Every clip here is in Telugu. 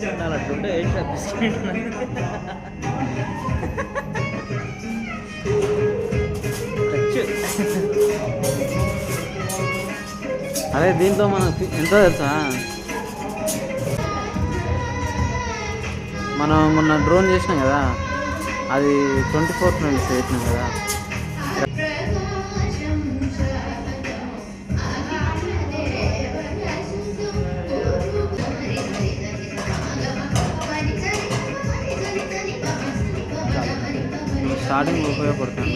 తినాలి అట్లుంటే ఏంటి బిస్కెట్ అదే దీంట్లో మనం ఎంత తెలుసా, మనం మొన్న డ్రోన్ చేసినాం కదా, అది 24th నుంచి చేసినాం కదా. స్టార్టింగ్ ఉపయోగపడుతుంది.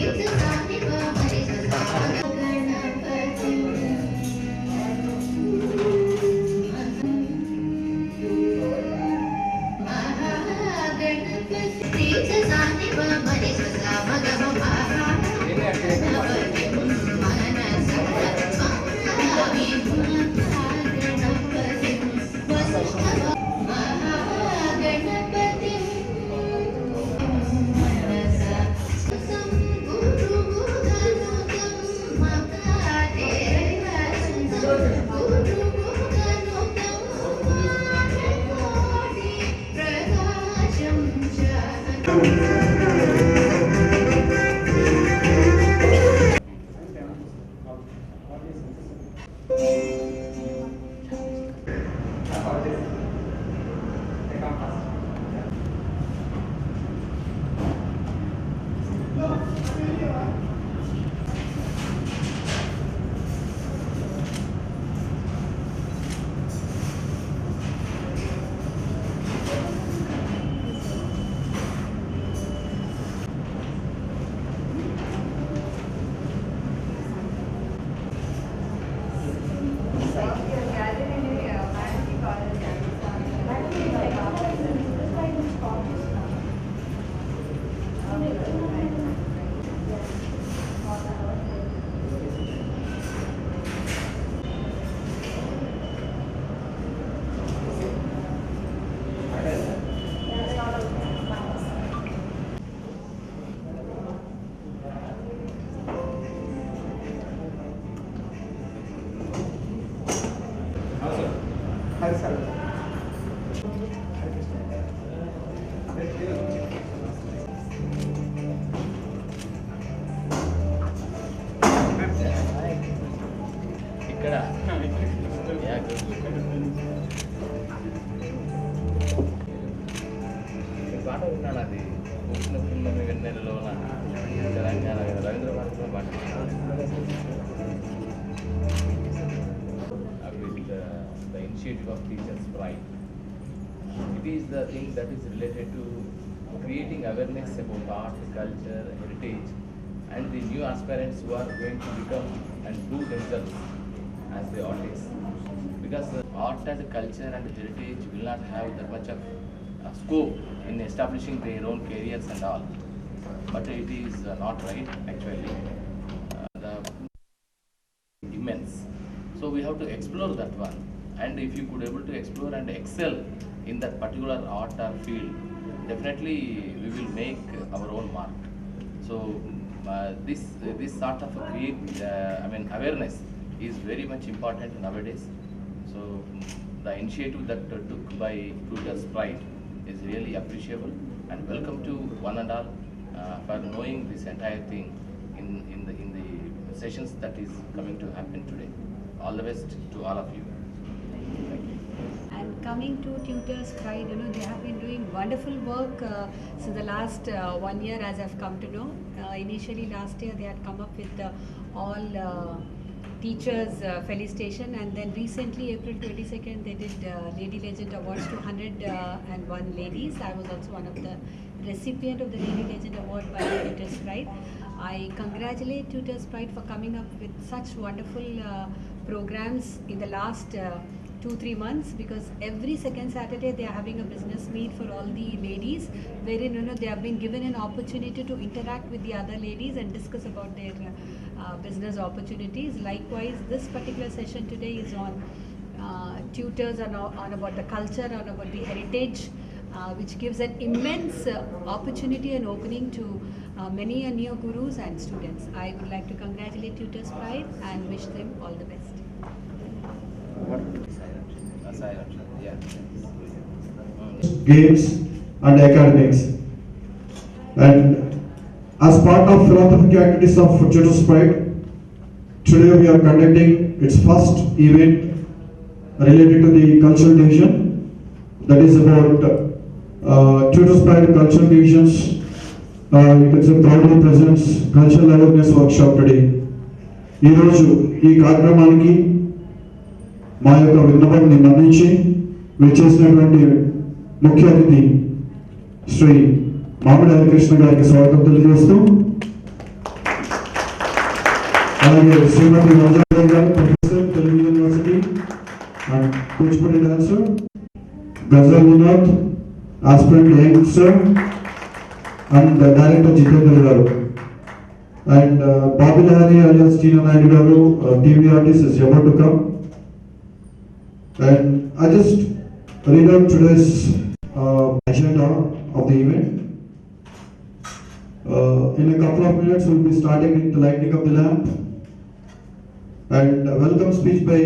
పాట విన్నాడు, అది పుట్టిన పున్నమి వెన్నెలలోన తెలంగాణ రవీంద్ర భారతిలో పాట with the initiative of Teachers Pride. It is the thing that is related to creating awareness about art, culture, heritage, and the new aspirants who are going to become and do themselves as the artists. Because art as a culture and heritage will not have that much of scope in establishing their own careers and all. But it is not right actually. The immense. So we have to explore that one. And if you could able to explore and excel in that particular art or field, definitely we will make our own mark. So this sort of awareness is very much important nowadays. So the initiative that took by Tutors Pride is really appreciable, and welcome to one and all for knowing this entire thing in the sessions that is coming to happen today. All the best to all of you. Thank you. And coming to Tutors Pride, they have been doing wonderful work since the last 1 year, as I've come to know. Initially last year they had come up with all teachers felicitation, and then recently April 22nd they did Lady Legend Awards to 101 ladies. I was also one of the recipient of the Lady Legend Award by Tutors Pride. I congratulate Tutors Pride for coming up with such wonderful programs in the last 2-3 months, because every second Saturday they are having a business meet for all the ladies, wherein they have been given an opportunity to interact with the other ladies and discuss about their business opportunities. Likewise, this particular session today is on tutors on about the culture, on about the heritage, which gives an immense opportunity and opening to many new gurus and students. I would like to congratulate Tutors Pride and wish them all the best. Silent. Yeah. games and academics. And as part of philanthropic activities of Tutors Pride, today we are conducting its first event related to the cultural division. That is about Tutors Pride cultural divisions. You can say proudly presents cultural awareness workshop today. ఈ రోజు ఈ కార్యక్రమానికి మా యొక్క విన్నపాన్ని మన్నించి విచ్చేసినటువంటి ముఖ్య అతిథి శ్రీ మామిడి హరికృష్ణ గారికి స్వాగతం తెలియజేస్తూ, అలాగే శ్రీమతి రోజా గారు professor Telugu university and Kuchipudi dancer, ghazal Vinod aspirant youngster and director Jitendra గారు, and Bobby Lahari alias Tina Naidu garu, TV artist is about to come. And I just read out today's agenda of the event. In a couple of minutes we'll be starting with the lighting of the lamp and welcome speech by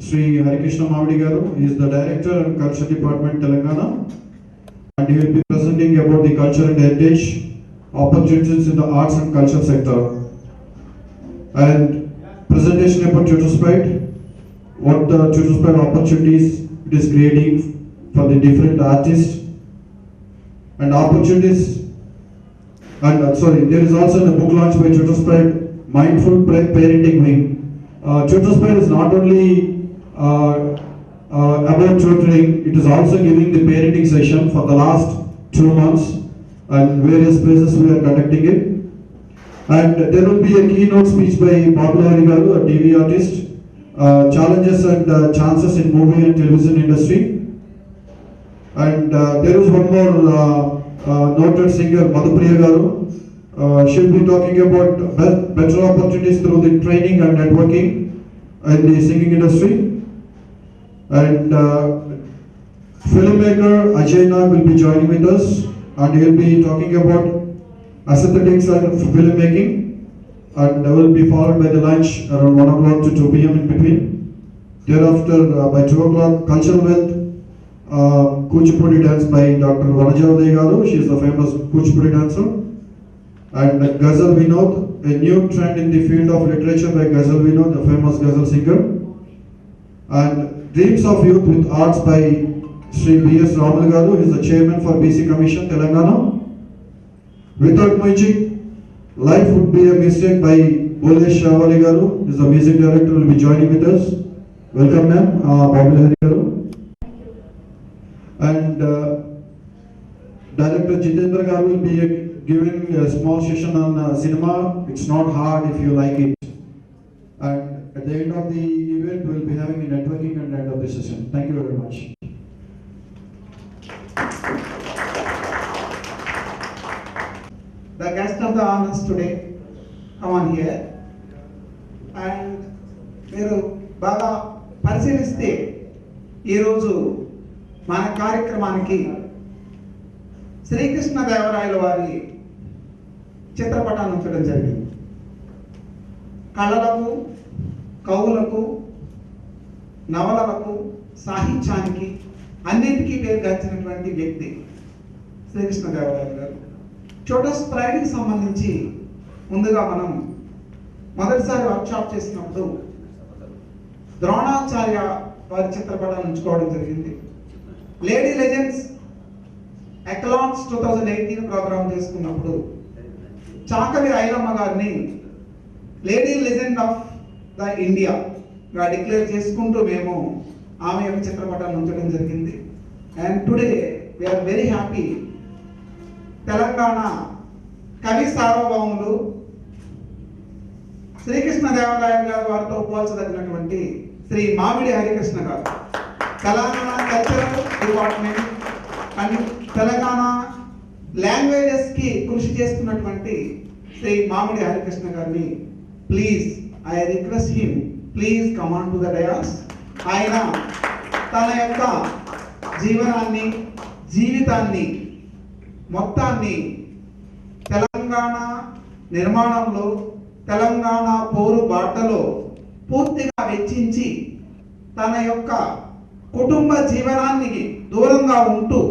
Sri Harikrishna Mavadi garu. He is the Director and Culture Department Telangana, and he will be presenting about the culture and heritage opportunities in the arts and culture sector, and presentation about Tutors Pride, what the Tutors Pride opportunities it is creating for the different artists and opportunities. And there is also a book launch by Tutors Pride, Mindful Parenting Wing. Tutors Pride is not only about tutoring, it is also giving the parenting session for the last 2 months. And various places we are conducting it, and there will be a keynote speech by Bobby Lahari garu, a TV artist, challenges and chances in movie and television industry, and there is one more noted singer Madhupriya garu. She will be talking about better opportunities through the training and networking in the singing industry, and filmmaker Ajay Nag will be joining with us, and he will be talking about aesthetics and filmmaking, and will be followed by the lunch around 1 o'clock to 2 p.m. in between. Thereafter by 2 o'clock cultural wealth, Kuchipudi dance by Dr. Vanaja Uday garu. She is the famous Kuchipudi dancer, and Gazal Vinod, a new trend in the field of literature by Gazal Vinod, the famous Gazal singer, and Dreams of Youth with Arts by Sri B.S. Ramal garu. He is the chairman for BC Commission Telangana. Without music, life would be a mistake by Bolesh Shavali garu. He is the music director, will be joining with us. Welcome ma'am, Bobby Lahari garu. And director Jitendra garu will be giving a small session on cinema. It's not hard if you like it. And at the end of the event, we will be having a networking and end of the session. Thank you very much. The guest of the honors today, come on here, and మీరు బాగా పరిశీలిస్తే ఈరోజు మన కార్యక్రమానికి శ్రీకృష్ణదేవరాయల వారి చిత్రపటాన్ని ఉంచడం జరిగింది. కళలకు, కవులకు, నవలలకు, సాహిత్యానికి అన్నింటికీ పేరు గాంచినటువంటి వ్యక్తి శ్రీకృష్ణదేవరాయలు గారు. ట్యూటర్స్ ప్రైడ్కి సంబంధించి ముందుగా మనం మొదటిసారి వర్క్షాప్ చేసినప్పుడు ద్రోణాచార్య వారి చిత్రపటాన్ని ఉంచుకోవడం జరిగింది. లేడీ లెజెండ్స్ ఎకలాన్స్ 2018 ప్రోగ్రామ్ చేసుకున్నప్పుడు చాకలి ఐలమ్మ గారిని లేడీ లెజెండ్ ఆఫ్ ద ఇండియాగా డిక్లేర్ చేసుకుంటూ మేము ఆమె యొక్క చిత్రపటాన్ని ఉంచడం జరిగింది. And today we are very happy. Telangana కవి సార్వభౌములు శ్రీకృష్ణదేవరాయలు గారు వారితో పోల్చదగినటువంటి శ్రీ మామిడి హరికృష్ణ గారు Telangana cultural department and Telangana languages కి కృషి చేస్తున్నటువంటి శ్రీ మామిడి హరికృష్ణ గారిని please I request him please come on to the dais. ఆయన తన యొక్క జీవనాన్ని, జీవితాన్ని మొత్తాన్ని తెలంగాణ నిర్మాణంలో, తెలంగాణ పోరు బాటలో పూర్తిగా వెచ్చించి తన యొక్క కుటుంబ జీవనానికి దూరంగా ఉంటూ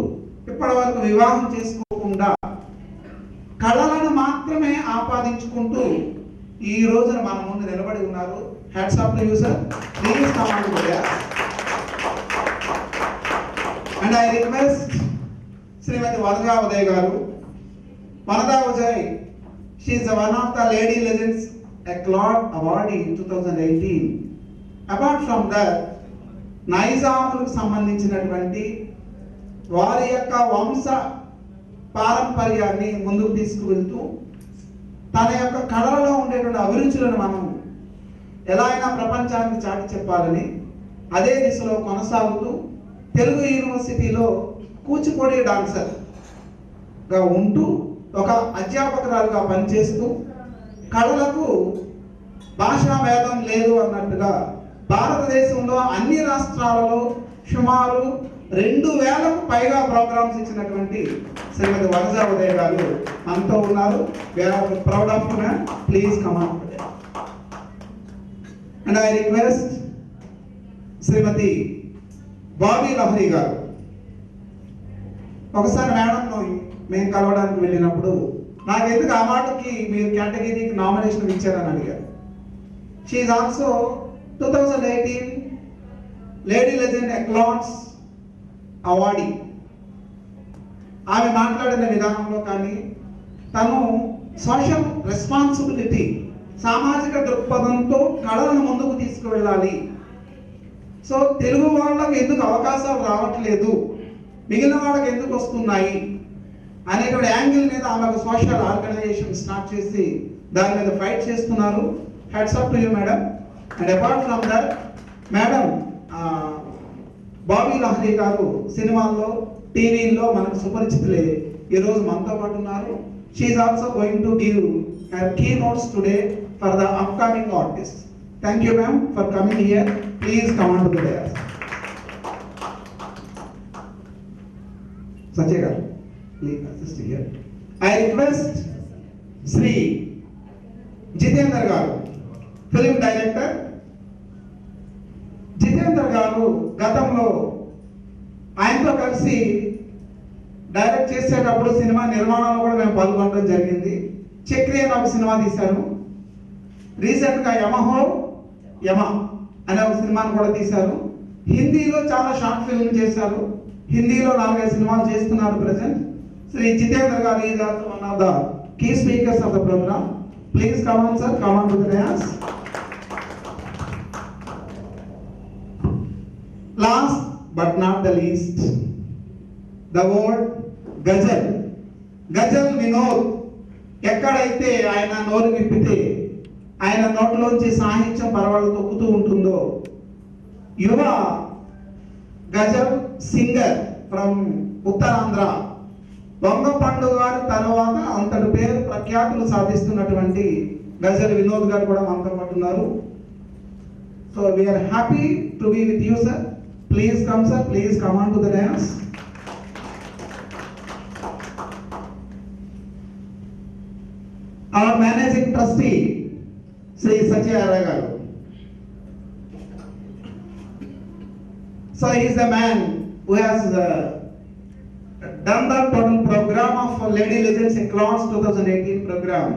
ఇప్పటి వరకు వివాహం చేసుకోకుండా కళలను మాత్రమే ఆపాదించుకుంటూ ఈ రోజున మన ముందు నిలబడి ఉన్నారు. Hats off to you sir. Please come on to the and I request Shrimati Vanaja Uday గారు. Vanaja Uday, she is one of the lady legends award awardee in 2018. Apart from that, నైజాములకు సంబంధించినటువంటి వారి యొక్క వంశ పారంపర్యాన్ని ముందుకు తీసుకువెళ్తూ తన యొక్క కళలలో ఉండేటువంటి అభిరుచులను మనం ఎలా అయినా ప్రపంచానికి చాటి చెప్పాలని అదే దిశలో కొనసాగుతూ తెలుగు యూనివర్సిటీలో కూచిపూడి డాన్సర్గా ఉంటూ ఒక అధ్యాపకురాలుగా పనిచేస్తూ కళలకు భాషా భేదం లేదు అన్నట్టుగా భారతదేశంలో అన్ని రాష్ట్రాలలో సుమారు 2000కు పైగా ప్రోగ్రామ్స్ ఇచ్చినటువంటి శ్రీమతి వనజా ఉదయ్ గారు మనతో ఉన్నారు. We are proud of you ma'am. Please come on. And I request Shrimati Bobby Lahari గారు. ఒకసారి మేడంను మేము కలవడానికి వెళ్ళినప్పుడు నాకు ఎందుకు ఆ మాటకి మీరు కేటగిరీకి నామినేషన్ ఇచ్చారని అడిగారు. She is also 2018 lady legend excellence awardee. ఆమె మాట్లాడిన విధానంలో కానీ తను సోషల్ రెస్పాన్సిబిలిటీ, సామాజిక దృక్పథంతో కళలను ముందుకు తీసుకువెళ్ళాలి. సో తెలుగు వాళ్ళకు ఎందుకు అవకాశాలు రావట్లేదు, మిగిలిన వాళ్ళకి ఎందుకు వస్తున్నాయి అనేటువంటి యాంగిల్ మీద ఆమె ఒక సోషల్ ఆర్గనైజేషన్ స్టార్ట్ చేసి దాని మీద ఫైట్ చేస్తున్నారు. Hats off to you madam. And apart from that, madam Bobby Lahari గారు సినిమాల్లో, టీవీల్లో మనకు సుపరిచితులే. ఈరోజు మనతో పాటు ఉన్నారు. She is also going to give her key notes today for the upcoming artist. Thank you ma'am for coming here. Please come on to the dais. Satya గారు, please assist here. I request Shri Jitender గారు, ఫిలిం డైరెక్టర్. జితేందర్ గారు గతంలో ఆయనతో కలిసి డైరెక్ట్ చేసేటప్పుడు సినిమా నిర్మాణంలో కూడా మేము పాల్గొనడం జరిగింది. చక్రి అని ఒక సినిమా తీశారు. రీసెంట్గా యమ అనే ఒక సినిమాను కూడా తీశారు. హిందీలో చాలా షార్ట్ ఫిల్మ్ చేశారు. హిందీలో 4-5 సినిమాలు చేస్తున్నారు ప్రజెంట్. శ్రీ జితేందర్ గారు is also one of the key speakers of the program. Please come on sir, come on to the dais. Last but not the least, the word Ghazal. Ghazal Vinod ఎక్కడైతే ఆయన నోరు విప్పితే ఆయన నోట్లోంచి సాహిత్యం పరవళ్ళు తొక్కుతూ ఉంటుందో, యువ గజల్ సింగర్ ఫ్రమ్ ఉత్తరాంధ్ర వంగపండు గారి తర్వాత అంతటి పేరు ప్రఖ్యాతులు సాధిస్తున్నటువంటి గజల్ వినోద్ గారు కూడా మనతో పాటు ఉన్నారు. So we are happy to be with you sir. Please come sir, please come on to the dance. Our managing trustee, Sri Satya Garu. So he is the man who has done the total program of Lady Legends Eclans 2018 program.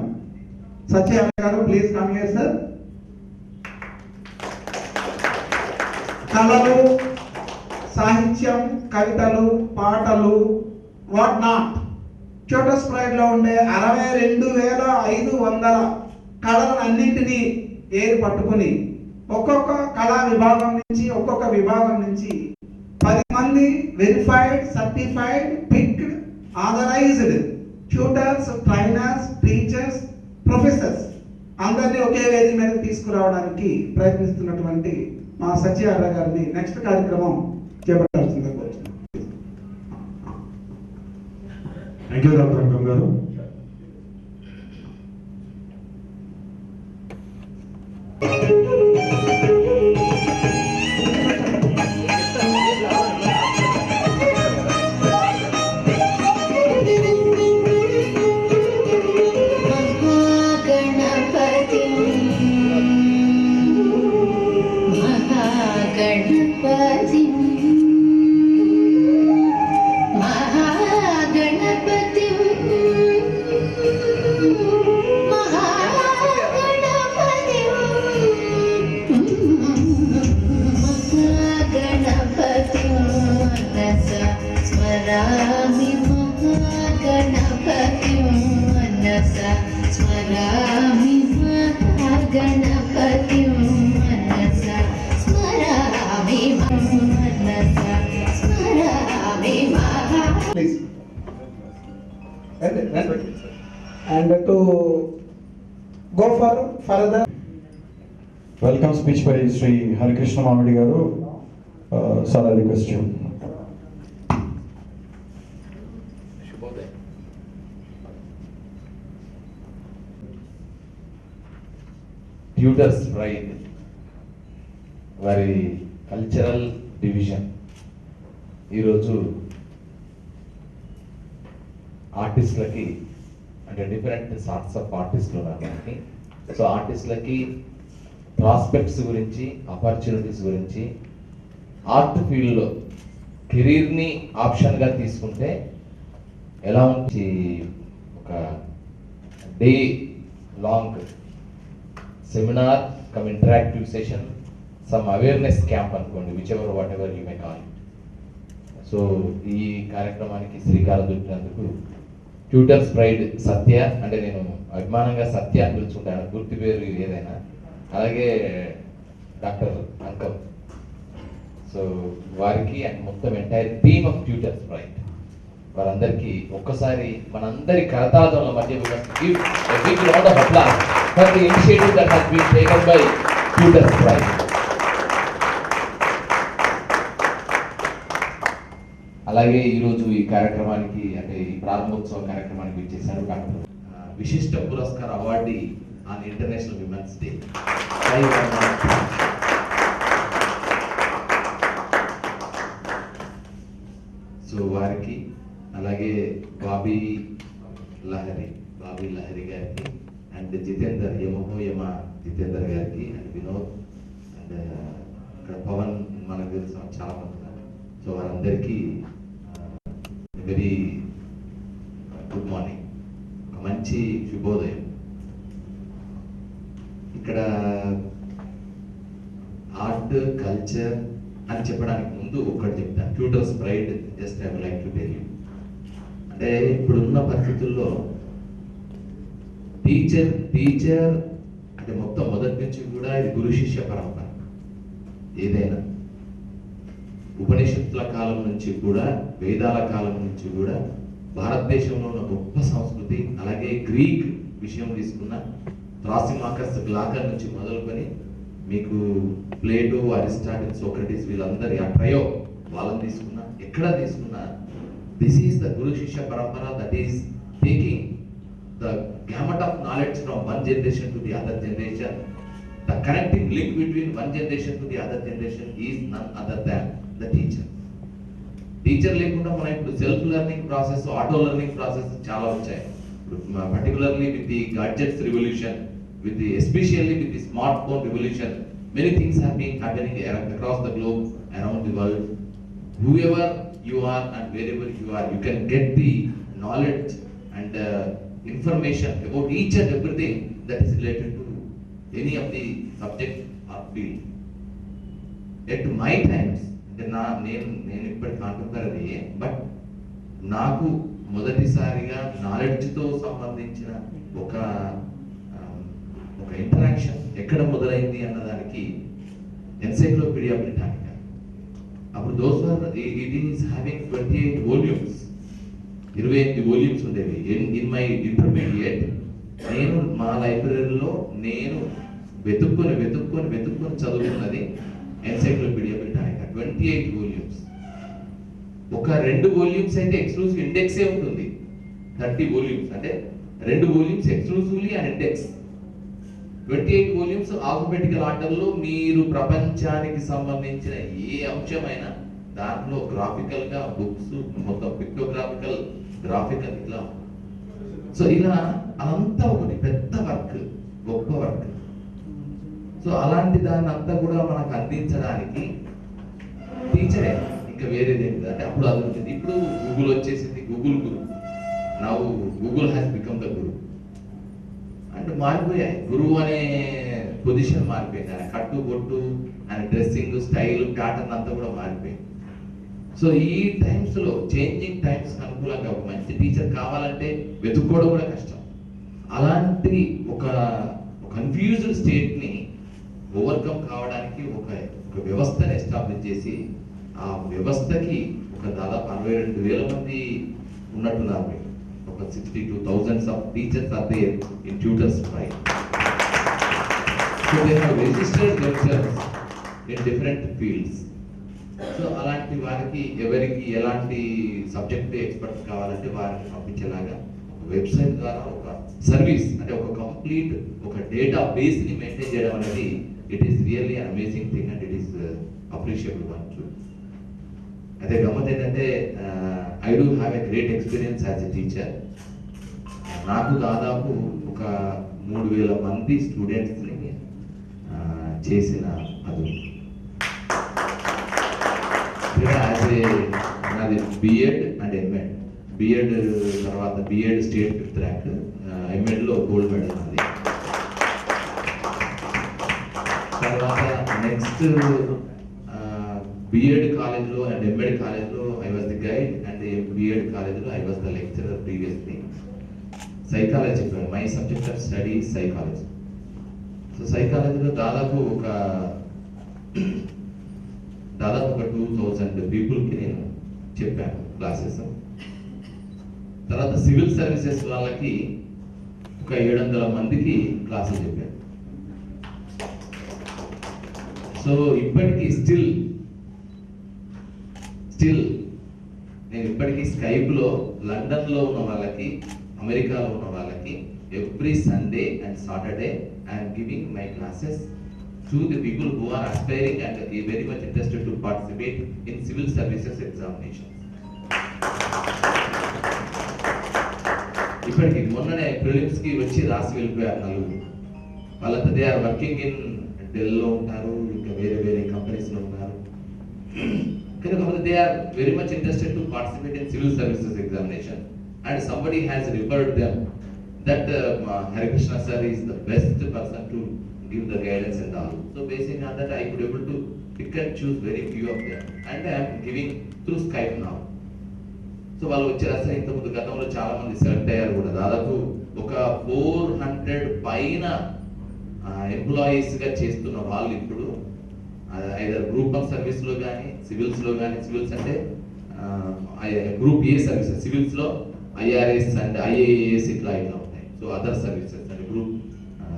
Satya Garu, please come here sir. కళలు, సాహిత్యం, కవితలు, పాటలు, వాట్ నాట్, చోటస్ ప్రైడ్లో ఉండే 62,500 కళలను అన్నింటినీ ఏరి పట్టుకుని ఒక్కొక్క కళా విభాగం నుంచి 10 మంది verified, certified, picked, authorized tutors, trainers, teachers, professors అందరినీ ఒకే వేదిక మీద తీసుకురావడానికి ప్రయత్నిస్తున్నటువంటి మా సత్యార గారిని నెక్స్ట్ కార్యక్రమం చేపట్టాల్సిందిగా కోరుతున్నాను. థ్యాంక్ యూ డాక్టర్ అంకం గారు. Mahaganapatim And to go for further. Welcome speech by Sri Harikrishna Mamadi garu. Sir, I request you. శుభోదయం. ట్యూటర్స్ ప్రైడ్ వారి కల్చరల్ డివిజన్ ఈరోజు ఆర్టిస్టులకి అంటే డిఫరెంట్ సార్ట్స్ ఆఫ్ ఆర్టిస్టులు ఉన్నారు మనకి. సో ఆర్టిస్టులకి ప్రాస్పెక్ట్స్ గురించి, ఆపర్చునిటీస్ గురించి, ఆర్ట్ ఫీల్డ్లో కెరీర్ని ఆప్షన్గా తీసుకుంటే ఎలా ఉంచి ఒక day long seminar cum interactive session, some awareness camp అనుకోండి, whichever whatever you may call. So ఈ కార్యక్రమానికి శ్రీకారం చుట్టినందుకు ట్యూటర్స్ ప్రైడ్ సత్య, అంటే నేను అభిమానంగా సత్య అని పిలుచుకుంటాను, పూర్తి పేరు ఏదైనా, అలాగే డాక్టర్ అంకం, సో వారికి అండ్ మొత్తం entire team of tutors pride వారందరికీ ఒక్కసారి మనందరి కరతాళముల మధ్య for the initiative that has been taken by tutors pride. అలాగే ఈరోజు ఈ కార్యక్రమానికి అంటే ఈ ప్రారంభోత్సవ కార్యక్రమానికి ఇచ్చేసారు doctor Vishisht Puraskar awardee on international women's day. So వారికి అలాగే బాబీ లహరి గారికి అండ్ జితేందర్ యమ జితేందర్ గారికి అండ్ వినోద్ అండ్ ఇక్కడ పవన్ మనకు తెలిసిన చాలా మంది ఉన్నారు. సో వారందరికీ వెరీ గుడ్ మార్నింగ్, ఒక మంచి శుభోదయం. ఇక్కడ ఆర్ట్ కల్చర్ అని చెప్పడానికి ముందు ఒక్కటి చెప్తాను. Tutors pride just I would like to tell you. అంటే ఇప్పుడున్న పరిస్థితుల్లో టీచర్ అంటే మొత్తం మొదటి నుంచి కూడా ఇది గురు శిష్య పరంపర. ఏదైనా ఉపనిషత్తుల కాలం నుంచి కూడా, వేదాల కాలం నుంచి కూడా భారతదేశంలో ఉన్న గొప్ప సంస్కృతి, అలాగే గ్రీక్ విషయం తీసుకున్న త్రాసిమాకస్ గ్లాకర్ నుంచి మొదలుకొని మీకు ప్లేటో, అరిస్టాటిల్, సోక్రటీస్ వీళ్ళందరి ఆ ట్రయో వాళ్ళని తీసుకున్నా, ఎక్కడ తీసుకున్నా దిస్ ఈస్ ద గురు శిష్య పరంపర that is taking the gamut of knowledge from one generation to the other generation. The connecting link between one generation to the other generation is none other than the teacher. Teacher లేకుండా మనం ఇప్పుడు self learning process, auto learning process చాలా వచ్చాయి. Particularly with the gadgets revolution, with the especially with the smartphone revolution, many things have been happening across the globe, around the world. Whoever you are and wherever you are, you can get the knowledge and information about each and everything that is related to any of the subject or field. At my times, నేను ఇప్పటికి అంటున్నారది, బట్ నాకు మొదటిసారిగా నాలెడ్జ్తో సంబంధించిన ఒక ఇంటరాక్షన్ ఎక్కడ మొదలైంది అన్నదానికి ఎన్సైక్లోపీడియా బ్రిటానికా. అప్పుడు those are it is having 28 volumes, 28 volumes ఉండేవి. ఇన్ మై ఇంటర్మీడియట్ నేను మా లైబ్రరీలో నేను వెతుక్కొని చదువుకున్నది ఎన్సైక్లోపీడియా బ్రిటానికా, 28 వాల్యూమ్స్. ఒక 2 వాల్యూమ్స్ అయితే ఎక్స్క్లూజివ్ ఇండెక్సే ఉంటుంది. 30 వాల్యూమ్స్ అంటే 2 volumes exclusively and index. 28 volumes alphabetical ఆర్డర్లో మీరు ప్రపంచానికి సంబంధించిన ఏ అంశమైనా దాంట్లో గ్రాఫికల్ గా బుక్స్ మొత్తం పిక్టోగ్రాఫికల్, గ్రాఫికల్ ఇట్లా. సో ఇలా అదంతా ఒకటి పెద్ద వర్క్, గొప్ప వర్క్. సో అలాంటి దాన్ని అంతా కూడా మనకు అందించడానికి టీచరే, ఇంకా వేరేది ఏంటి అంటే అప్పుడు అది ఉంటుంది. ఇప్పుడు గూగుల్ వచ్చేసింది, గూగుల్ గురు. Now Google has become the guru. అంటే మారిపోయాయి, గురువు అనే పొజిషన్ మారిపోయింది. ఆయన కట్టు బొట్టు, ఆయన డ్రెస్సింగ్ స్టైల్, ప్యాటర్న్ అంతా కూడా మారిపోయింది. సో ఈ టైమ్స్లో, చేంజింగ్ టైమ్స్ అనుకూలంగా ఒక మంచి టీచర్ కావాలంటే వెతుక్కోవడం కూడా కష్టం. అలాంటి ఒక కన్ఫ్యూజ్డ్ స్టేట్ని ఓవర్కమ్ కావడానికి ఒక వ్యవస్థను ఎస్టాబ్లిష్ చేసి, ఆ వ్యవస్థకి ఒక దాదాపు 62,000 మంది ఉన్నట్టున్నారు. ఒక ఒక 62 thousands of teachers are there in Tutors Pride. So they have registered themselves in different fields. So అలాంటి వారికి ఎవరికి ఎలాంటి సబ్జెక్ట్ ఎక్స్పర్ట్స్ కావాలంటే వారిని పంపించేలాగా వెబ్సైట్ ద్వారా ఒక సర్వీస్ అంటే ఒక కంప్లీట్ ఒక డేటా బేస్ని మెయింటైన్ చేయడం అనేది it is really an amazing thing and it is appreciable one too. అయితే గమ్మత్ ఏంటంటే I do have a great experience as a teacher. నాకు దాదాపు ఒక 3,000 మంది స్టూడెంట్స్ని చేసిన అది నాది బిఎడ్ అండ్ ఎంఎడ్. బిఎడ్ తర్వాత బిఎడ్ స్టేట్ 5th ర్యాంక్, ఎంఎడ్లో గోల్డ్ మెడల్ నాది. తర్వాత నెక్స్ట్ బిఎడ్ కాలేజ్లో అండ్ ఎంఎడ్ కాలేజ్లో I was the guide and BEd కాలేజ్లో ఐ వాజ్ ద లెక్చరర్ ప్రీవియస్లీ. Psychology, my subject of study psychology. So సైకాలజీలో దాదాపు ఒక 2,000 పీపుల్కి నేను చెప్పాను క్లాసెస్. తర్వాత సివిల్ సర్వీసెస్ వాళ్ళకి ఒక 700 మందికి క్లాసులు చెప్పాను. సో ఇప్పటికీ స్టిల్ నేను ఇప్పటికీ స్కైప్లో లండన్లో ఉన్న వాళ్ళకి, అమెరికాలో ఉన్న వాళ్ళకి every Sunday and Saturday I'm giving my classes to the people who are aspiring and very much interested to participate in civil services examinations. ఇప్పటికి మొన్ననే ప్రిలిమ్స్ కి వచ్చి రాసి వెళ్ళిపోయారు 4. వాళ్ళంతా దే ఆర్ వర్కింగ్ ఇన్ డెల్లో ఉంటారు, ఇంకా వేరే వేరే కంపెనీస్ లో ఉన్నారు. కానీ they are very much interested to participate in civil services examination and somebody has referred them that Harikrishna sir is the best person to give the guidance and all. So basically on that I could able to pick and choose very few of them and I am giving through Skype now. So వాళ్ళు వచ్చారు. అసలు ఇంతకుముందు గతంలో చాలా మంది సెలెక్ట్ అయ్యారు కూడా. దాదాపు ఒక 400 పైన ఎంప్లాయీస్గా చేస్తున్న వాళ్ళు ఇప్పుడు ఐదర్ గ్రూప్ ఆఫ్ సర్వీస్లో కానీ సివిల్స్లో కానీ, సివిల్స్ అంటే గ్రూప్ ఏ సర్వీసెస్, సివిల్స్లో IRS అండ్ IAS ఇట్లా ఉంటాయి. సో అదర్ సర్వీసెస్ అంటే గ్రూప్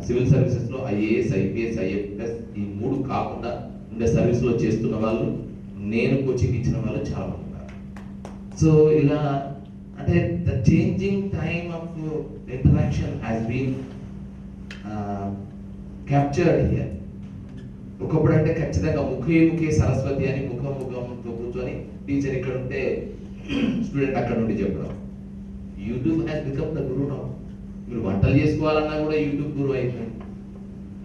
సివిల్ సర్వీసెస్లో IAS, IPS, IFS ఈ 3 కాకుండా ఉండే సర్వీస్లో చేస్తున్న వాళ్ళు, నేను కోచింగ్ ఇచ్చిన వాళ్ళు చాలా మంది ఉన్నారు. సో ఇలా అంటే the changing time of interaction has been captured here. ఒకప్పుడు అంటే ఖచ్చితంగా ముఖే సరస్వతి అని ముఖంతో కూర్చొని టీచర్ ఇక్కడ ఉంటే స్టూడెంట్ అక్కడ నుండి చెప్పడం. YouTube has become the Guru now. మీరు వంటలు చేసుకోవాలన్నా కూడా యూట్యూబ్ గురువు అయిపోయింది.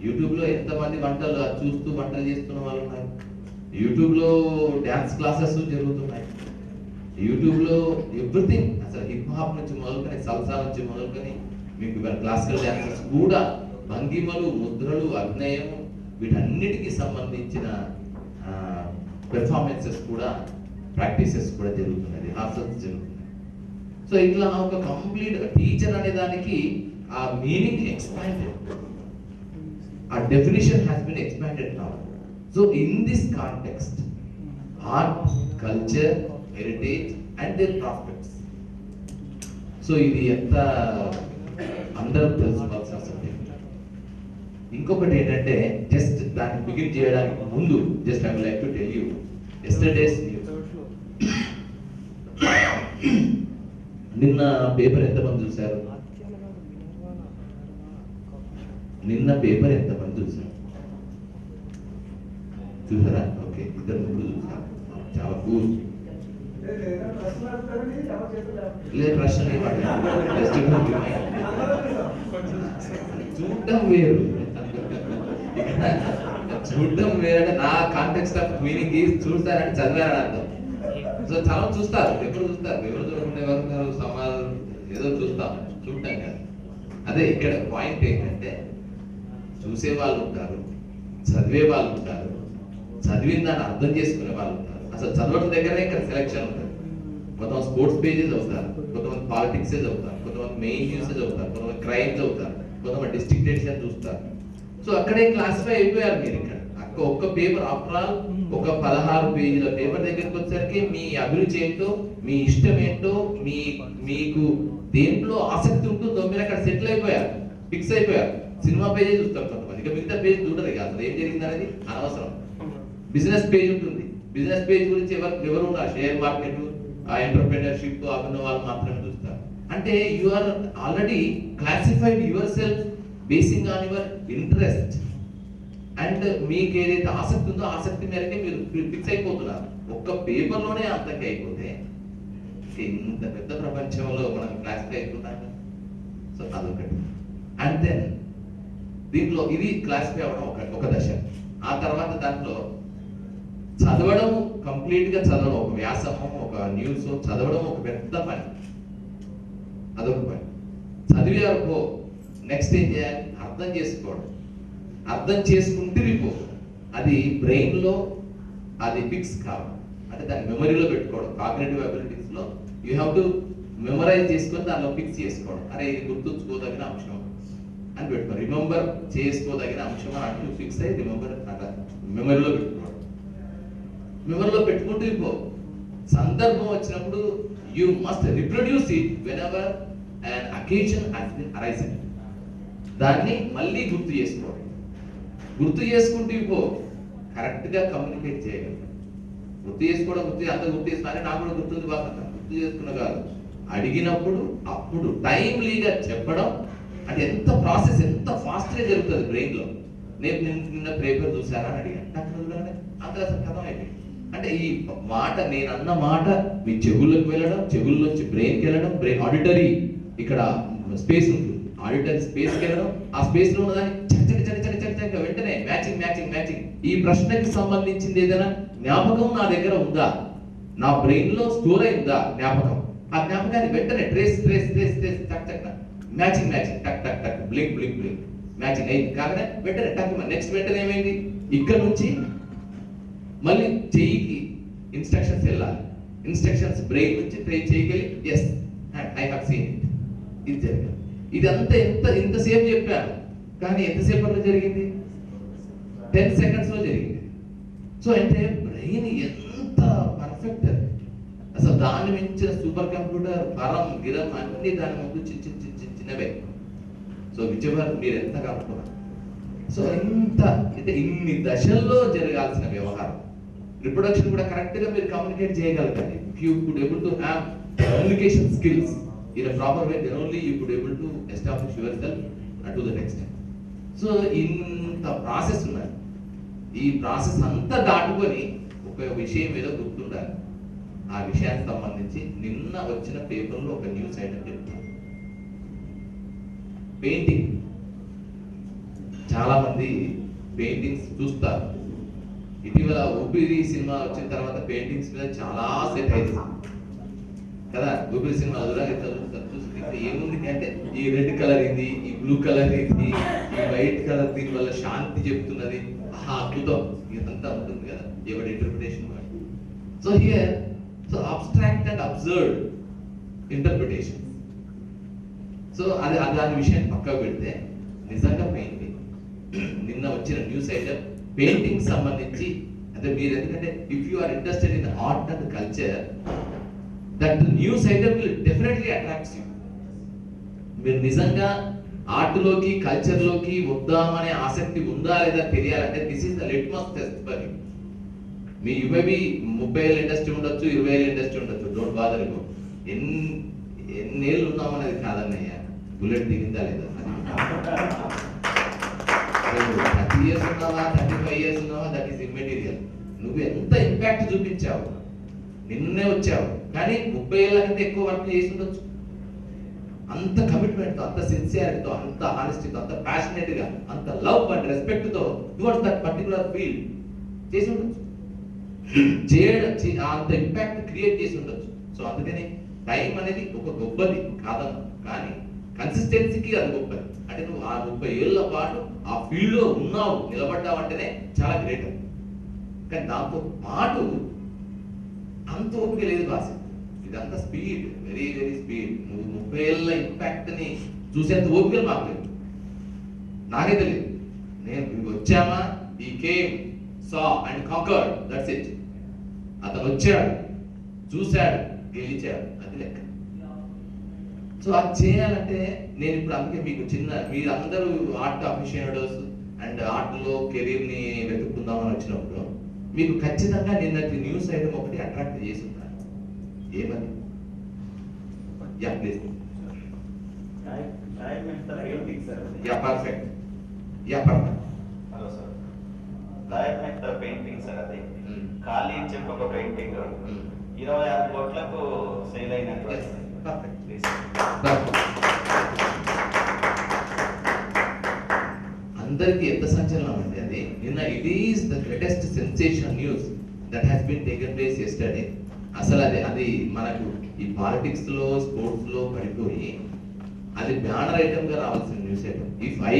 యూట్యూబ్లో ఎంతమంది వంటలు చూస్తూ వంటలు చేస్తున్న వాళ్ళు ఉన్నారు. యూట్యూబ్లో డ్యాన్స్ క్లాసెస్ జరుగుతున్నాయి. యూట్యూబ్లో ఎవ్రీథింగ్, అసలు హిప్ హాప్ నుంచి మొదలుకొని, సల్సా నుంచి మొదలుకొని మీకు క్లాసికల్ డ్యాన్సెస్ కూడా భంగిమలు, ముద్రలు, అభినయం వీటన్నిటికీ సంబంధించిన పెర్ఫార్మెన్సెస్ కూడా, ప్రాక్టీసెస్ కూడా జరుగుతున్నాయి, రిహార్సల్స్ జరుగుతున్నాయి. సో ఇట్లా ఒక కంప్లీట్ టీచర్ అనే దానికి ఆ మీనింగ్ ఎక్స్పాండెడ్, ఆ definition has been expanded now. So in this context art, culture, heritage and their prospects. So ఇది ఎంత అందరూ తెలుసుకోవాల్సిన సబ్జెక్ట్. ఇంకొకటి ఏంటంటే జస్ట్ దాన్ని బిగిన్ చేయడానికి ముందు just I would like to tell you yesterday's news. నిన్న పేపర్ ఎంతమంది చూశారు? నిన్న పేపర్ ఎంతమంది చూశారు? చూసారా? ఓకే, 2-3 చూసారు. చాలా కూల్. లేదు, ప్రశ్న చూడటం వేరు, చూడటం వేరు. అంటే నా కాంటెక్స్ట్ ఆఫ్ మీనింగ్ చూస్తారంటే చదివారని అర్థం. సో చాలా చూస్తారు, ఎప్పుడు చూస్తారు, ఎవరు చూడకుండా ఎవరు సమాజం ఏదో చూస్తాం, చూడటం కాదు. అదే ఇక్కడ పాయింట్ ఏంటంటే చూసే వాళ్ళు ఉంటారు, చదివే వాళ్ళు ఉంటారు, చదివిన దాన్ని అర్థం చేసుకునే వాళ్ళు ఉంటారు. అసలు చదవడం దగ్గరనే ఇక్కడ సెలెక్షన్ ఉంటుంది. కొంతమంది స్పోర్ట్స్ పేజెస్ అవుతారు, కొంతమంది పాలిటిక్సే చదువుతారు, కొంతమంది మెయిన్ న్యూసే చదువుతారు, కొంతమంది క్రైమ్ చదువుతారు, కొంతమంది డిస్ట్రిక్ట్ ఎడిషన్ చూస్తారు. సో అక్కడే క్లాసిఫై అయిపోయారు మీరు. ఇక్కడ ఒక్క పేపర్ ఆఫ్టర్ ఆల్ ఒక 16 పేజీల పేపర్ దగ్గరికి వచ్చేసరికి మీ అభిరుచి ఏంటో, మీ ఇష్టం ఏంటో, మీకు దేంట్లో ఆసక్తి ఉంటుందో మీరు అక్కడ సెటిల్ అయిపోయారు, ఫిక్స్ అయిపోయారు. సినిమా పేజే చూస్తారు కొంతమంది, ఇక మిగతా పేజ్ చూడరు. ఇక అసలు ఏం జరిగింది అనేది అనవసరం. బిజినెస్ పేజ్ ఉంటుంది, బిజినెస్ పేజ్ గురించి ఎవరు ఉన్నారు, షేర్ మార్కెట్, ఎంటర్ప్రెన్యూర్షిప్ అభిన్న వాళ్ళు మాత్రమే చూస్తారు. అంటే you are already classified yourself basing on your interest and మీకు ఏదైతే ఆసక్తి ఉందో ఆసక్తి మేరకే మీరు ఫిక్స్ అయిపోతున్నారు. ఒక్క పేపర్లోనే అంతకి అయిపోతే ఇంత పెద్ద ప్రపంచంలో మనం క్లాసిఫై అయిపోతాం. సో అదొకటి. అండ్ దెన్ దీంట్లో ఇది క్లాసిఫై అవ్వడం ఒక దశ. ఆ తర్వాత దాంట్లో చదవడం, కంప్లీట్ గా చదవడం, ఒక వ్యాసము, ఒక న్యూస్ చదవడం ఒక పెద్ద పని, అదొక పని. చదివారు నెక్స్ట్ ఏం చేయాలి, అర్థం చేసుకోవడం. అర్థం చేసుకుంటే రిపో అది బ్రెయిన్ లో అది ఫిక్స్ కావాలి, అంటే దాన్ని మెమరీలో పెట్టుకోవడం. కాగ్నిటివ్ అబిలిటీస్ లో యూ హ్యావ్ టు మెమరైజ్ చేసుకొని దానిలో ఫిక్స్ చేసుకోవడం. అరే ఇది గుర్తుంచుకోదగిన అంశం అని పెట్టుకోవాలి, రిమెంబర్ చేసుకోదగిన అంశం అని అంటూ ఫిక్స్ అయ్యి రిమెంబర్ అట్లా మెమరీలో పెట్టుకోవడం. మెమరీలో పెట్టుకుంటూ పో, సందర్భం వచ్చినప్పుడు you must reproduce it when ever an occasion has been arisen. దాన్ని మళ్ళీ గుర్తు చేసుకోవడం. గుర్తు చేసుకుంటూ పో, కరెక్ట్ గా కమ్యూనికేట్ చేయగలరు. గుర్తు చేసుకోవడం, అంత గుర్తు చేసుకున్నా నాకు కూడా గుర్తుంది బాగా, గుర్తు చేసుకున్న కాదు, అడిగినప్పుడు అప్పుడు టైమ్లీగా చెప్పడం. అంటే ఎంత ప్రాసెస్ ఎంత ఫాస్ట్ గా జరుగుతుంది బ్రెయిన్ లో. నేను నిన్న పేపర్ చూసారా అని అడిగాను, అంత కథం అయిపోయింది. అంటే ఈ మాట, నేను అన్న మాట మీ చెవుల్లోకి వెళ్ళడం, చెవుల్లోంచి బ్రెయిన్కి వెళ్ళడం, బ్రెయిన్ ఆడిటరీ ఇక్కడ స్పేస్ ఉంటుంది, ఆడిటరీ స్పేస్కి వెళ్ళడం, ఆ స్పేస్ లో ఉన్నదాన్ని చక్క వెంటనే మ్యాచింగ్. ఈ ప్రశ్నకి సంబంధించింది ఏదైనా జ్ఞాపకం నా దగ్గర ఉందా, నా బ్రెయిన్ లో స్టోర్ అయిందా జ్ఞాపకం, ఆ జ్ఞాపకాన్ని వెంటనే ట్రేస్ చక్క మ్యాచింగ్ టక్ బ్లింక్ మ్యాచింగ్ అయింది కాగానే వెంటనే టక్. నెక్స్ట్ వెంటనే ఏమైంది, ఇక్కడ నుంచి మళ్ళీ చెయ్యికి ఇన్స్ట్రక్షన్స్ వెళ్ళాలి, ఇన్స్ట్రక్షన్స్ బ్రెయిన్ నుంచి ట్రై చేయగలి, yes I have seen it, ఇది జరిగింది. ఇదంతా ఇంతసేపు చెప్పాను, కానీ ఎంతసేపట్లో జరిగింది, 10 seconds లో జరిగింది. సో అంటే బ్రెయిన్ ఎంత పర్ఫెక్ట్, అసలు దాన్ని మించిన సూపర్ కంప్యూటర్, పరం గిరం అన్ని దాని ముందు చిన్నవే. సో విజయవాడ మీరు ఎంత కనుక్కున్నారు. సో ఇంత అంటే ఇన్ని దశల్లో జరగాల్సిన వ్యవహారం. రిప్రొడక్షన్ కూడా కరెక్ట్ గా మీరు కమ్యూనికేట్ చేయగలగాలి. If you could able to have communication skills in a proper way, then only you could able to establish yourself to the next step. So ఇంత ప్రాసెస్ ఉన్నది. ఈ ప్రాసెస్ అంతా దాటుకొని ఒక విషయం ఏదో గుర్తుండాలి. ఆ విషయానికి సంబంధించి నిన్న వచ్చిన పేపర్లో ఒక న్యూస్ ఐటమ్ చెప్తాను. పెయింటింగ్, చాలా మంది పెయింటింగ్స్ చూస్తారు. ఇటీవల ఊపిరి సినిమా వచ్చిన తర్వాత పెయింటింగ్స్ మీద చాలా సెట్ అయింది కదా. ఊపిరి సినిమా ఏముంది అంటే ఈ రెడ్ కలర్ ఇది, ఈ బ్లూ కలర్ ఇది, ఈ వైట్ కలర్ దీని వల్ల శాంతి చెప్తున్నది, అద్భుతం, ఇదంతా ఉంటుంది కదా ఎవరి interpretation. So here so abstract and observed interpretation. So అది దాని విషయాన్ని పక్కకు పెడితే నిజంగా పెయింటింగ్ నిన్న వచ్చిన న్యూస్ ఐటమ్ పెయింటింగ్ సంబంధించి. అంటే మీరు ఎందుకంటే if you are interested in art and culture, that news item will definitely attracts you. మీరు నిజంగా ఆర్ట్లోకి కల్చర్లోకి వద్దామనే ఆసక్తి ఉందా లేదా తెలియాలంటే this is the litmus test for you. మీ యువవి 30 ఏళ్ళ ఇండస్ట్రీ ఉండొచ్చు, 20 ఏళ్ళ ఇండస్ట్రీ ఉండొచ్చు, డోంట్ బాదర్ యు. ఎన్నేళ్ళు ఉన్నామనేది కాదన్నయ్య, బుల్లెట్ దిగిందా లేదా, 30 years ఉన్నావా 35 years ఉన్నావా, దట్ ఈస్ ఇమ్మెటీరియల్. నువ్వు ఎంత ఇంపాక్ట్ చూపించావు, నిన్నే వచ్చావు, కానీ 30 ఏళ్ళ కంటే ఎక్కువ వర్క్ చేసి ఉండొచ్చు. అంత కమిట్మెంట్తో, అంత సిన్సియారిటీతో, అంత ఆనెస్టీతో, అంత ప్యాషనేట్గా, అంత లవ్ అండ్ రెస్పెక్ట్తో టువర్డ్స్ దట్ పర్టికులర్ ఫీల్డ్ చేసి ఉండొచ్చు, అంత ఇంపాక్ట్ క్రియేట్ చేసి ఉండొచ్చు. సో అందుకని టైం అనేది ఒక గొప్పది కాదను, కానీ కన్సిస్టెన్సీకి అది గొప్పది. అంటే నువ్వు ఆ 30 ఏళ్ల పాటు ఆ ఫీల్డ్లో ఉన్నావు, నిలబడ్డావు అంటేనే చాలా గ్రేట్. కానీ దాంతో పాటు అంత ఓపిక లేదు బాస్, ఇదంతా స్పీడ్, వెరీ స్పీడ్. నువ్వు 30 ఏళ్ళ ఇంపాక్ట్ ని చూసేంత ఓపిక మాకు లేదు, నాకే తెలియదు. నేను వచ్చామా, ఈ came saw and conquered, that's it. అతను వచ్చాడు, చూశాడు, గెలిచాడు, అది లెక్క. సో అది చేయాలంటే నేను ఇప్పుడు అందుకే మీకు మీరందరూ ఆర్ట్ అఫిషియేటర్స్ అండ్ ఆర్ట్లో కెరీర్ని వెతుక్కుందామని వచ్చినప్పుడు మీకు ఖచ్చితంగా నిన్నటి న్యూస్ ఐటమ్ ఒకటి అట్రాక్ట్ చేసి ఉంటారు. ఏమని? Yeah please. Yeah perfect. Yeah perfect. Hello sir, lawyer Mehta painting sir, అది ఖాళీ అని చెప్పి ఒక పెయింటింగ్ 26 కోట్లకు సేల్ అయినటువంటి. అందరికి ఎంత సంచలనం అండి అది. నిన్న it is the greatest sensation news that has been taken place yesterday. అసలు అది మనకు ఈ పాలిటిక్స్ లో స్పోర్ట్స్ లో పడిపోయి అది బ్యానర్ ఐటమ్ గా రావాల్సిన news item. If I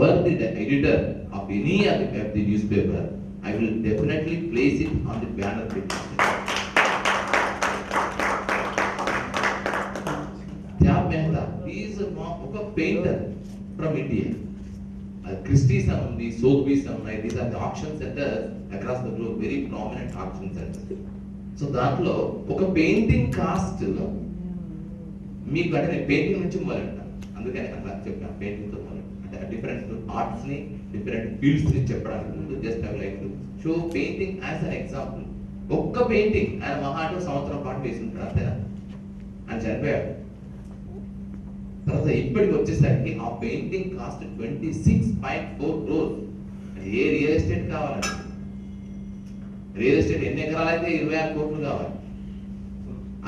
were the editor of any of the news paper, I will definitely place it on the banner page. Tyab Mehta, he is a painter from India. Christie's and the Sotheby's and these are the auction centers across the globe, very prominent auction centers. So దాంట్లో ఒక పెయింటింగ్ కాస్ట్ మీకు అంటే నేను పెయింటింగ్ నుంచి మొదలెట్టాను, అందుకని అట్లా చెప్పాను. పెయింటింగ్ తో మొదలు అంటే డిఫరెంట్ ఆర్ట్స్ ని డిఫరెంట్ ఫీల్డ్స్ ని చెప్పడానికి ముందు just I like to show painting as an example. ఒక్క పెయింటింగ్ ఆయన మహాటో సంవత్సరం పాటు వేసి ఉంటారు అంతేనా, ఆయన చనిపోయాడు. తర్వాత ఇప్పటికి వచ్చేసరికి ఆ పెయింటింగ్ కాస్ట్ 26.4 crores. ఏ రియల్ ఎస్టేట్ కావాలండి? రియల్ ఎస్టేట్ ఎన్ని ఎకరాలు అయితే 26 కోట్లు కావాలి.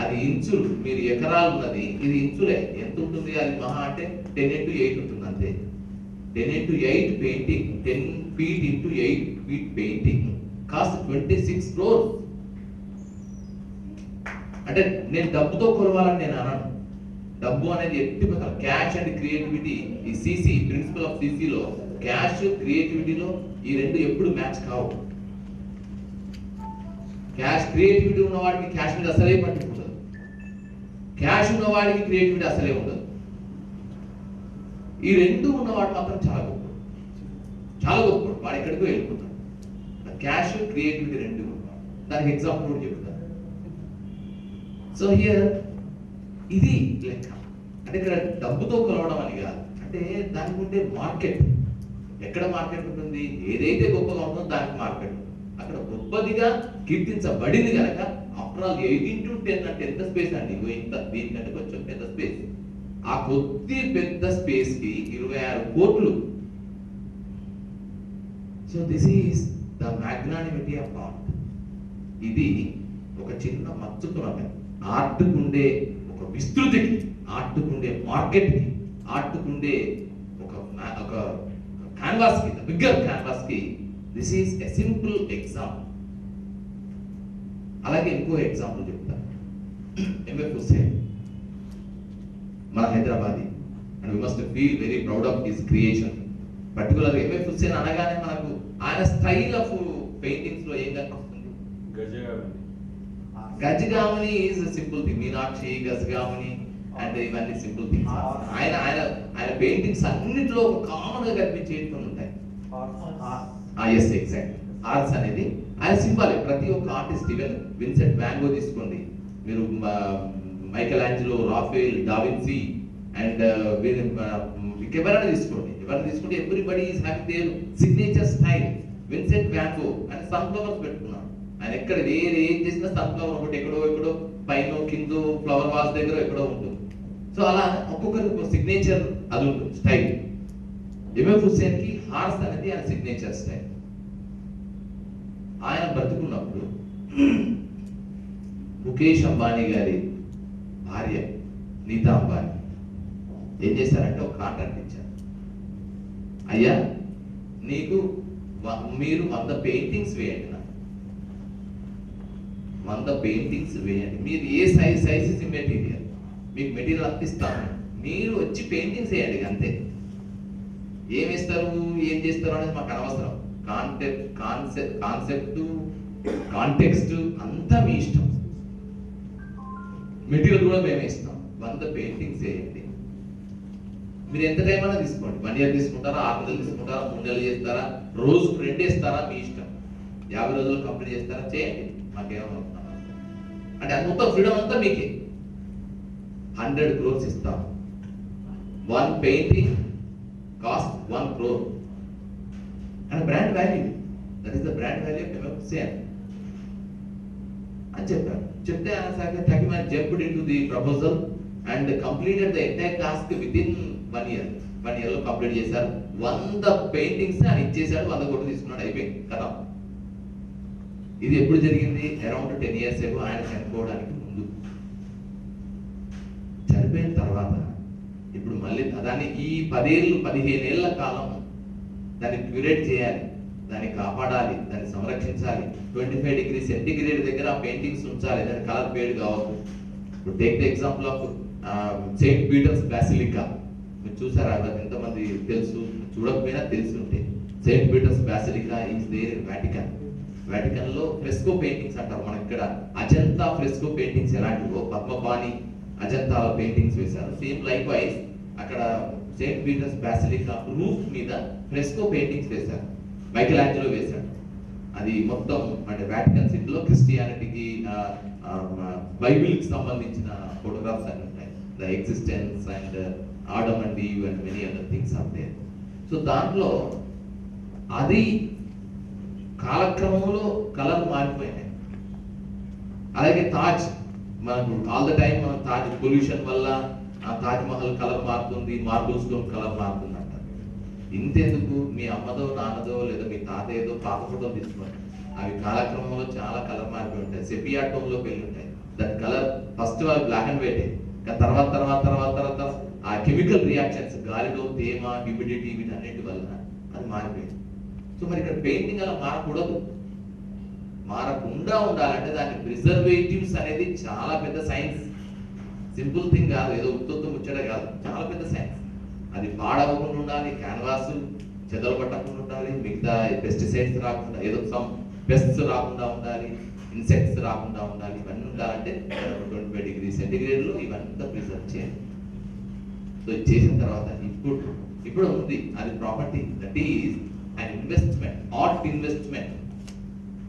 అది ఇంచులు, మీరు ఎకరాలు ఉన్నది, ఇది ఇంచులే. ఎంత ఉంటుంది అది మహా అంటే 10x8 ఉంటుంది అంతే. 10x8 painting, 10 feet into 8 feet painting cost 26 crores. అంటే నేను డబ్బుతో కొలవాలని నేను అనను. డబ్బు అనేది ఎట్టి క్యాష్ అండ్ క్రియేటివిటీ, ఈ సిసి ప్రిన్సిపల్ ఆఫ్ సిసిలో క్యాష్ క్రియేటివిటీలో ఈ రెండు ఎప్పుడు మ్యాచ్ కావు. క్యాష్ క్రియేటివిటీ ఉన్నవాడికి క్యాష్ మీద అసలే పట్టుకుంటుంది, క్యాష్ ఉన్నవాడికి క్రియేటివిటీ అసలే ఉండదు. ఈ రెండు ఉన్నవాడు మాత్రం చాలా గొప్ప, చాలా గొప్ప. వాడు ఎక్కడికో వెళ్ళిపోతాడు. క్యాష్ క్రియేటివిటీ రెండు. దానికి ఎగ్జాంపుల్ కూడా చెప్తాను. సో హియర్ ఇది లెక్క. అంటే ఇక్కడ డబ్బుతో కొలవడం అని కాదు, అంటే దానికి ఉండే మార్కెట్, ఎక్కడ మార్కెట్ ఉంటుంది, ఏదైతే గొప్పగా ఉంటుందో దానికి మార్కెట్. అక్కడ గొప్పదిగా కీర్తించబడింది కనుక ఆఫ్టర్ ఆల్ 18-10 అంటే ఎంత స్పేస్ అండి? ఇంత దీనికంటే కొంచెం పెద్ద స్పేస్. ఆ కొద్ది పెద్ద స్పేస్ కి 26 కోట్లు. So this is the magnanimity of art. ఇది ఒక చిన్న మచ్చుకున్న ఆర్ట్కుండే ఒక విస్తృతికి, ఆర్ట్కుండే మార్కెట్కి, ఆర్ట్కుండే ఒక క్యాన్వాస్కి, బిగ్గర్ క్యాన్వాస్కి this is a simple example. అలాగే ఇంకో ఎగ్జాంపుల్ చెప్తాను. ఎంఎఫ్ హుస్సేన్ మన Hyderabadi, and we must feel very proud of his creation. Particular MF Hussain అనగానే మనకు ఆయన స్టైల్ ఆఫ్ పెయింటింగ్స్ లో ఏం కనిపిస్తుంది? Gajagamini is simple thing. Meenakshi, Gajagamini and ఇవన్నీ సింపుల్ థింగ్స్. ఆయన ఆయన ఆయన పెయింటింగ్స్ అన్నింటిలో ఒక కామన్ గా కనిపించేటువంటి ఉంటాయి. Yes exact. ఆర్ట్స్ అనేది ఆయన సింబల్. ప్రతి ఒక్క artist, even Vincent van go తీసుకోండి, మీరు Michael Angelo, Raphael, DaVinci and ఎవరైనా తీసుకోండి, everybody is having there signature style. Vincent van go ఆయన సన్ఫ్లవర్స్ పెట్టుకున్నాడు. ఆయన ఎక్కడ వేరే ఏం చేసినా సన్ఫ్లవర్ ఒకటి ఎక్కడో పైన కింద ఫ్లవర్ వాస్ దగ్గర ఎక్కడో ఉంటుంది. సో అలా ఒక్కొక్కరికి సిగ్నేచర్ అది ఉంటుంది, స్టైల్. ఎంఎఫ్ హుస్సేన్ కి హార్స్ అనేది ఆయన సిగ్నేచర్ స్టైల్. ఆయన బ్రతుకున్నప్పుడు ముఖేష్ అంబానీ గారి భార్య నీతా అంబానీ ఏం చేశారంటే ఒక కాంట్రాక్ట్ ఇచ్చారు. అయ్యా మీరు 100 పెయింటింగ్స్ వేయండి, 100 పెయింటింగ్స్ వేయండి. మీరు ఏ సైజ్ మెటీరియల్, మీకు మెటీరియల్ అందిస్తాను, మీరు వచ్చి పెయింటింగ్స్ వేయండి అంతే. ఏమిస్తారు, ఏం చేస్తారు అనేది మాకు అనవసరం. కాంటెక్స్ట్ అంతా మీ ఇష్టం. మెటీరియల్ కూడా మేమే ఇస్తాం. 100 పెయింటింగ్స్ వేయండి. మీరు ఎంత టైం అయినా తీసుకోండి. 1 year తీసుకుంటారా, 6 నెలలు తీసుకుంటారా, 3 నెలలు చేస్తారా, రోజుకు 2 వేస్తారా, మీ ఇష్టం. 50 రోజులు కంప్లీట్ చేస్తారా, చేయండి, మాకేమో. అంటే అది మొత్తం ఫ్రీడమ్ అంతా మీకే. 100 crores ఇస్తాం. One painting cost 1 crore. And brand value, that is the brand value of MF Hussain. అని చెప్పారు. చెప్తే Takiman jumped into the proposal and completed the entire task within 1 year. 1 year లో కంప్లీట్ చేశారు. 100 పెయింటింగ్స్ ఆయన ఇచ్చేసాడు, 100 కోట్లు తీసుకున్నాడు, అయిపోయింది కదా. ఇది ఎప్పుడు జరిగింది? అరౌండ్ 10 years ago, ఆయన చనిపోవడానికి ముందు. చనిపోయిన తర్వాత ఇప్పుడు మళ్ళీ దాన్ని ఈ 10-15 ఏళ్ల కాలం దాన్ని క్యూరేట్ చేయాలి, దాన్ని కాపాడాలి, దాన్ని సంరక్షించాలి. 25 degrees సెంటిగ్రేడ్ దగ్గర ఆ పెయింటింగ్స్ ఉంచాలి, దాని కలర్ ఫేడ్ కావద్దు. ఇప్పుడు take the example of Saint Peter's Basilica. మీరు చూసారా? ఎంతమంది తెలుసు, చూడకపోయినా తెలిసి ఉంటే. Saint Peter's Basilica is there in Vatican లో ఫ్రెస్కో పెయింటింగ్స్ అంటారు. మన ఇక్కడ అజంతా ఫ్రెస్కో పెయింటింగ్స్ ఎలాంటివో పద్మపాణి అజంతా పెయింటింగ్స్ వేశారు. సేమ్ లైక్ వైజ్ అక్కడ సెయింట్ పీటర్స్ బాసిలికా రూఫ్ మీద ఫ్రెస్కో పెయింటింగ్స్ వేశారు. మైకేల్ ఆంజెలో వేశాడు. అది మొత్తం అంటే వాటికన్ సిటీలో క్రిస్టియానిటీకి బైబిల్కి సంబంధించిన ఫోటోగ్రాఫ్స్ అన్ని ఉంటాయి. The existence and Adam and Eve and many other things are there. So దాంట్లో అది కాలక్రమంలో కలర్ మారిపోయినాయి. అలాగే తాజ్, మనకు ఆల్ ద టైం మన తాజ్ పొల్యూషన్ వల్ల ఆ తాజ్ మహల్ కలర్ మారుతుంది, మార్బుల్ స్టోన్ కలర్ మారుతుంది అంటారు. ఇంతెందుకు, మీ అమ్మదో నాన్నదో లేదా మీ తాతయ్యదో పాత ఫోటోలు తీసుకోండి, అవి కాలక్రమంలో చాలా కలర్ మారిపోయి ఉంటాయి. సెపియా టోన్ లోకి వెళ్ళి ఉంటాయి. దట్ కలర్ ఫస్ట్ వాళ్ళు బ్లాక్ అండ్ వైట్, తర్వాత తర్వాత తర్వాత తర్వాత ఆ కెమికల్ రియాక్షన్స్, గాలిలో తేమ, హ్యూమిడిటీ, వీటన్నిటి వల్ల అది మారిపోయింది. సో మరి ఇక్కడ పెయింటింగ్ అలా మారకూడదు. మారకుండా ఉండాలంటే దాని ప్రిజర్వేటివ్స్ అనేది చాలా పెద్ద సైన్స్. సింపుల్ థింగ్ కాదు, ఏదో ఉత్తుత్తు ముచ్చట కాదు, చాలా పెద్ద సైన్స్. అది పాడవకుండా ఉండాలి, క్యాన్వాస్ చెదలు పట్టకుండా ఉండాలి, మిగతా పెస్టిసైడ్స్ రాకుండా, ఏదో సమ్ పెస్ట్స్ రాకుండా ఉండాలి, ఇన్సెక్ట్స్ రాకుండా ఉండాలి. ఇవన్నీ ఉండాలంటే 25 degrees సెంటిగ్రేడ్లో ఇవంతా ప్రిజర్వ్ చేయాలి. సో ఇది చేసిన తర్వాత ఇప్పుడు ఉంది అది property. That is an investment, art investment.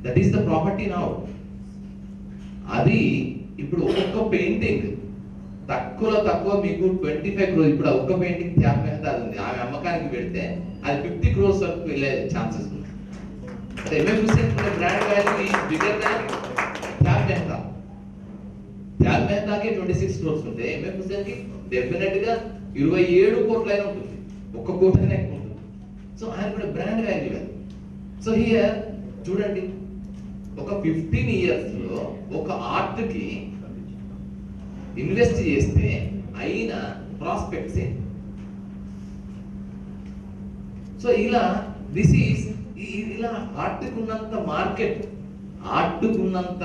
That is the property now. అది ఇప్పుడు ఒక్కొక్క పెయింటింగ్ తక్కువ మీకు 25 crores. ఇప్పుడు ఒక్క పెయింటింగ్ త్యాగ్ మెహతా ఉంది, ఆమె అమ్మకానికి పెడితే అది 50 crores వరకు వెళ్ళే ఛాన్సెస్ ఉంది. MF Hussain brand value is bigger than Tyeb Mehta. Tyeb మెహతాకి 26 crores ఉంటే ఎంఎఫ్ హుస్సేన్ కి డెఫినెట్ గా 27 కోట్లైనా ఉంటుంది, 1 కోట్లైనా ఎక్కువ ఉంటుంది. సో ఆయన కూడా బ్రాండ్ వాల్యూ. సో హియర్ చూడండి, ఒక 15 years లో ఒక ఆర్ట్ కి ఇన్వెస్ట్ చేస్తే అయిన ప్రాస్పెక్ట్స్ ఏంటి? సో ఇలా దిస్ ఈస్ ఇలా ఆర్ట్కున్నంత మార్కెట్, ఆర్ట్కున్నంత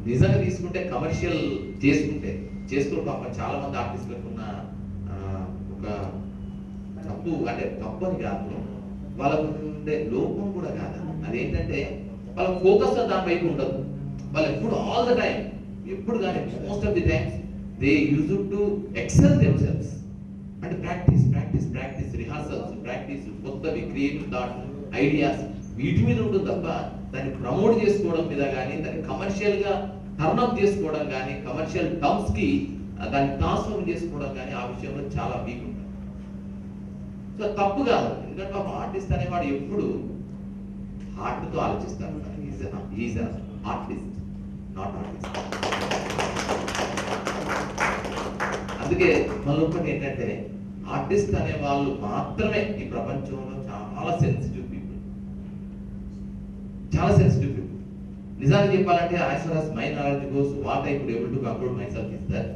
నిజంగా తీసుకుంటే కమర్షియల్ చేసుకుంటే పాపం చాలా మంది ఆర్టిస్టులకు ఉన్న ఒక తప్పు, అంటే తప్పు అని కాదు, వాళ్ళకు ఉండే లోపం కూడా కాదు. అదేంటంటే వాళ్ళ ఫోకస్ దాని వైపు ఉండదు. వాళ్ళు ఎప్పుడు ఆల్ ద టైం, ఎప్పుడు కానీ most of the times they use to excel themselves. అంటే ప్రాక్టీస్ రిహార్సల్స్, ప్రాక్టీస్, కొత్తవి క్రియేటివ్ థాట్స్, ఐడియాస్, వీటి మీద ఉంటుంది తప్ప దాన్ని ప్రమోట్ చేసుకోవడం మీద కానీ, దాన్ని కమర్షియల్ గా టర్న్అప్ చేసుకోవడం కానీ, కమర్షియల్ టర్మ్స్ కి దాన్ని ట్రాన్స్ఫార్మ్ చేసుకోవడం కానీ ఆ విషయంలో చాలా వీక్ ఉంటుంది. సో తప్పు కాదు, ఎందుకంటే ఒక ఆర్టిస్ట్ అనేవాడు ఎప్పుడు హార్ట్తో ఆలోచిస్తాడు. Is artist, not artist. అందుకే మరొకటి ఏంటంటే ఆర్టిస్ట్ అనే వాళ్ళు మాత్రమే ఈ ప్రపంచంలో చాలా సెన్సిటివ్ పీపుల్. నిజానికి చెప్పాలంటే as far as my knowledge goes, what I could able to conclude myself is that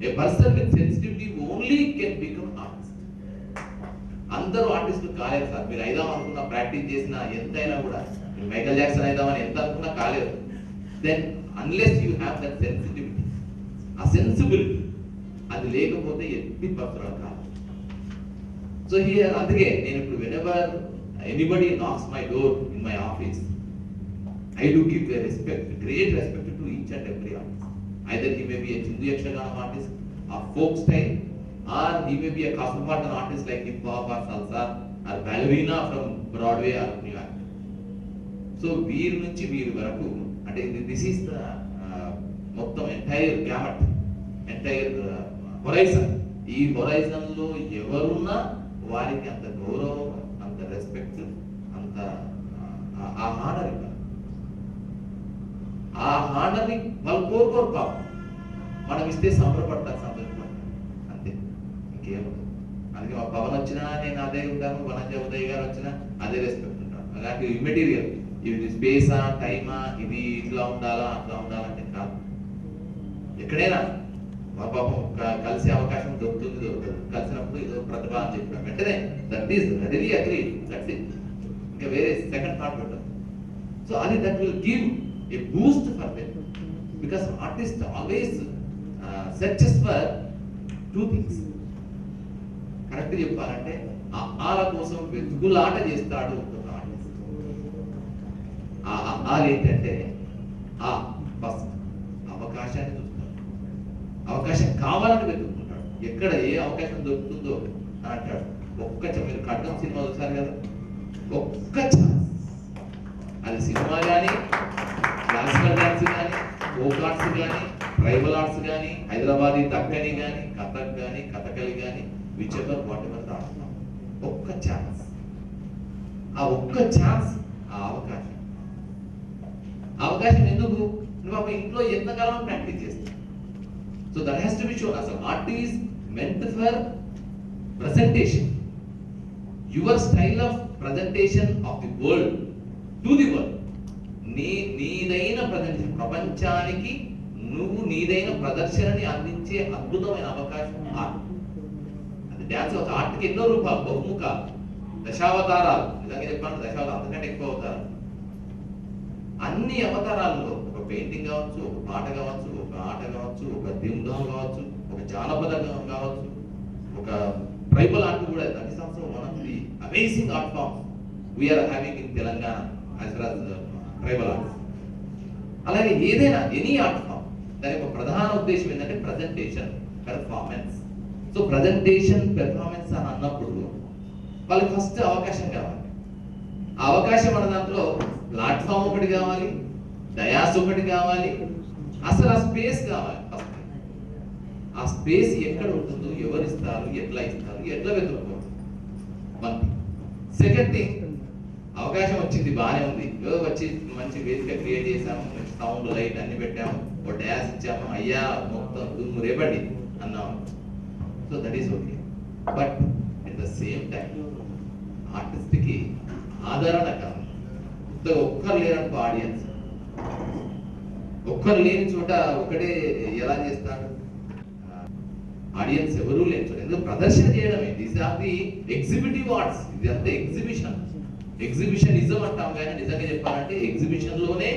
a person with sensitivity only can become artist. అందరూ ఆర్టిస్టులు కాలేరు సార్. మీరు అయిదాం అనుకున్న, ప్రాక్టీస్ చేసిన ఎంతైనా కూడా, మైకల్ జాక్సన్ అయిదామని ఎంత అనుకున్నా కాలేరు. Then unless you have that sensitivity, ఆ సెన్సిబిలిటీ, అది లేకపోతే ఎట్టి పత్రాలు కాదు. సో హియర్ అందుకే నేను ఇప్పుడు whenever anybody knocks my door in my office, I do give a respect, great respect to each and every artist. Either he may be a Chindu Yakshaganam artist or folk style, or he may be a cosmopolitan artist like hip hop or salsa or ballerina from Broadway or New York. So వీరి నుంచి వీరి వరకు, అంటే దిస్ ఈస్ ద మొత్తం ఎంటైర్ గ్యామట్. Entire horizon. ఈ హొరైజన్ లో ఎవరున్నా వారికి అంత గౌరవం, అంత రెస్పెక్ట్, అంత ఆ హానర్ ఇవ్వాలి. ఆ హానర్ని వాళ్ళు కోరుకోరు పాపం. మనం ఇస్తే సంబరపడతారు, సంతోషపడతారు, అంతే, ఇంకేముంది. అందుకే మా పవన్ వచ్చినా నేను అదే ఉంటాను, వనజ ఉదయ్ గారు వచ్చినా అదే రెస్పెక్ట్ ఉంటాను. అలాంటి ఇమ్మెటీరియల్, ఇది స్పేసా, టైమా, ఇది ఇట్లా ఉండాలా అట్లా ఉండాలంటే కాదు. ఎక్కడైనా మా పాపం కలిసే అవకాశం దొరుకుతుంది, కలిసినప్పుడు ఏదో ప్రతిభ అని చెప్పిన వెంటనే that is ready agree, that's it. ఇంకా వేరే సెకండ్ థాట్ పెట్టదు. సో అది that will give a Boost for them, because artist always searches for two things. Correct చెప్పాలంటే ఆల కోసం వెతుకులాట చేస్తాడు ఒక ఆర్టిస్ట్. ఏంటంటే ఫస్ట్ అవకాశాన్ని చూస్తాడు, అవకాశం కావాలని వెతుక్కుంటాడు. ఎక్కడ ఏ అవకాశం దొరుకుతుందో అని అంటాడు. మీరు ఖడ్గం సినిమా చూసారు కదా, ఒక్క ఛాన్స్, అది సినిమా కానీ, క్లాసికల్ డాన్స్ కానీ, ఫోక్ ఆర్ట్స్ కానీ, ట్రైబల్ ఆర్ట్స్ కానీ, హైదరాబాదీ దక్కని కానీ, కథక్ కానీ, కథకళి కానీ, విచెవర్ వాట్ ఎవర్ ఆడుతున్నాం. ఒక్క ఛాన్స్, ఆ ఒక్క ఛాన్స్, ఆ అవకాశం. అవకాశం ఎందుకు? నువ్వు ఇంట్లో ఎంతకాలం ప్రాక్టీస్ చేస్తావు. So that has to be shown. అసలు art is meant for presentation, your style of presentation of the world to the world. నీదైన ప్రదర్శన, ప్రపంచానికి నువ్వు నీదైన ప్రదర్శనని అందించే అద్భుతమైన అవకాశం ఆర్ట్. అది డ్యాన్స్ ఒక ఆర్ట్కి ఎన్నో రూపాలు, బహుముఖాలు, దశావతారాలు. నిజంగా చెప్పాలంటే దశావతారాలు అంతకంటే ఎక్కువ అవతారాలు. అన్ని అవతారాల్లో ఒక పెయింటింగ్ కావచ్చు, ఒక పాట కావచ్చు, ఒక ఆట కావచ్చు, ఒక దిండం కావచ్చు, ఒక జానపదం కావచ్చు, ఒక ట్రైబల్ ఆర్ట్ కూడా. That is also one of the amazing art forms we are having in Telangana as well as tribal arts. అలాగే ఏదైనా ఎనీ ఆర్ట్ ఫామ్ దాని యొక్క ప్రధాన ఉద్దేశం ఏంటంటే presentation, performance. So presentation, performance అని అన్నప్పుడు వాళ్ళకి ఫస్ట్ అవకాశం కావాలి. ఆ అవకాశం అన్న దాంట్లో ప్లాట్ఫామ్ ఒకటి కావాలి, డయాస్ ఒకటి కావాలి, అసలు ఆ స్పేస్ కావాలి. ఫస్ట్ ఆ స్పేస్ ఎక్కడ ఉంటుందో, ఎవరు ఇస్తారు, ఎట్లా ఇస్తారు, ఎట్లా వెతుక్కోవాలి. One thing. సెకండ్ థింగ్, అవకాశం వచ్చింది, బాగానే ఉంది, వచ్చి మంచి వేదిక క్రియేట్ చేసాము, మంచి సౌండ్, లైట్ అన్ని పెట్టాము, ఒక డ్యాన్స్ ఇచ్చాము, అయ్యా మొత్తం దుమ్ము రేపండి అన్నాము. So that is okay. But at the same time ఆర్టిస్ట్కి ఆదరణ కావాలి. ఒక్కరు లేరనుకో ఆడియన్స్, ఒక్కరు లేని చోట ఒకటే ఎలా చేస్తాడు ఆడియన్స్? ఎవరూ లేని చోట ఎందుకు ప్రదర్శన చేయడమే. This are the exhibitive arts. ఇది అంతా ఎగ్జిబిషన్, ఎగ్జిబిషనిజం అంటాం. కానీ నిజంగా చెప్పాలంటే ఎగ్జిబిషన్ లోనే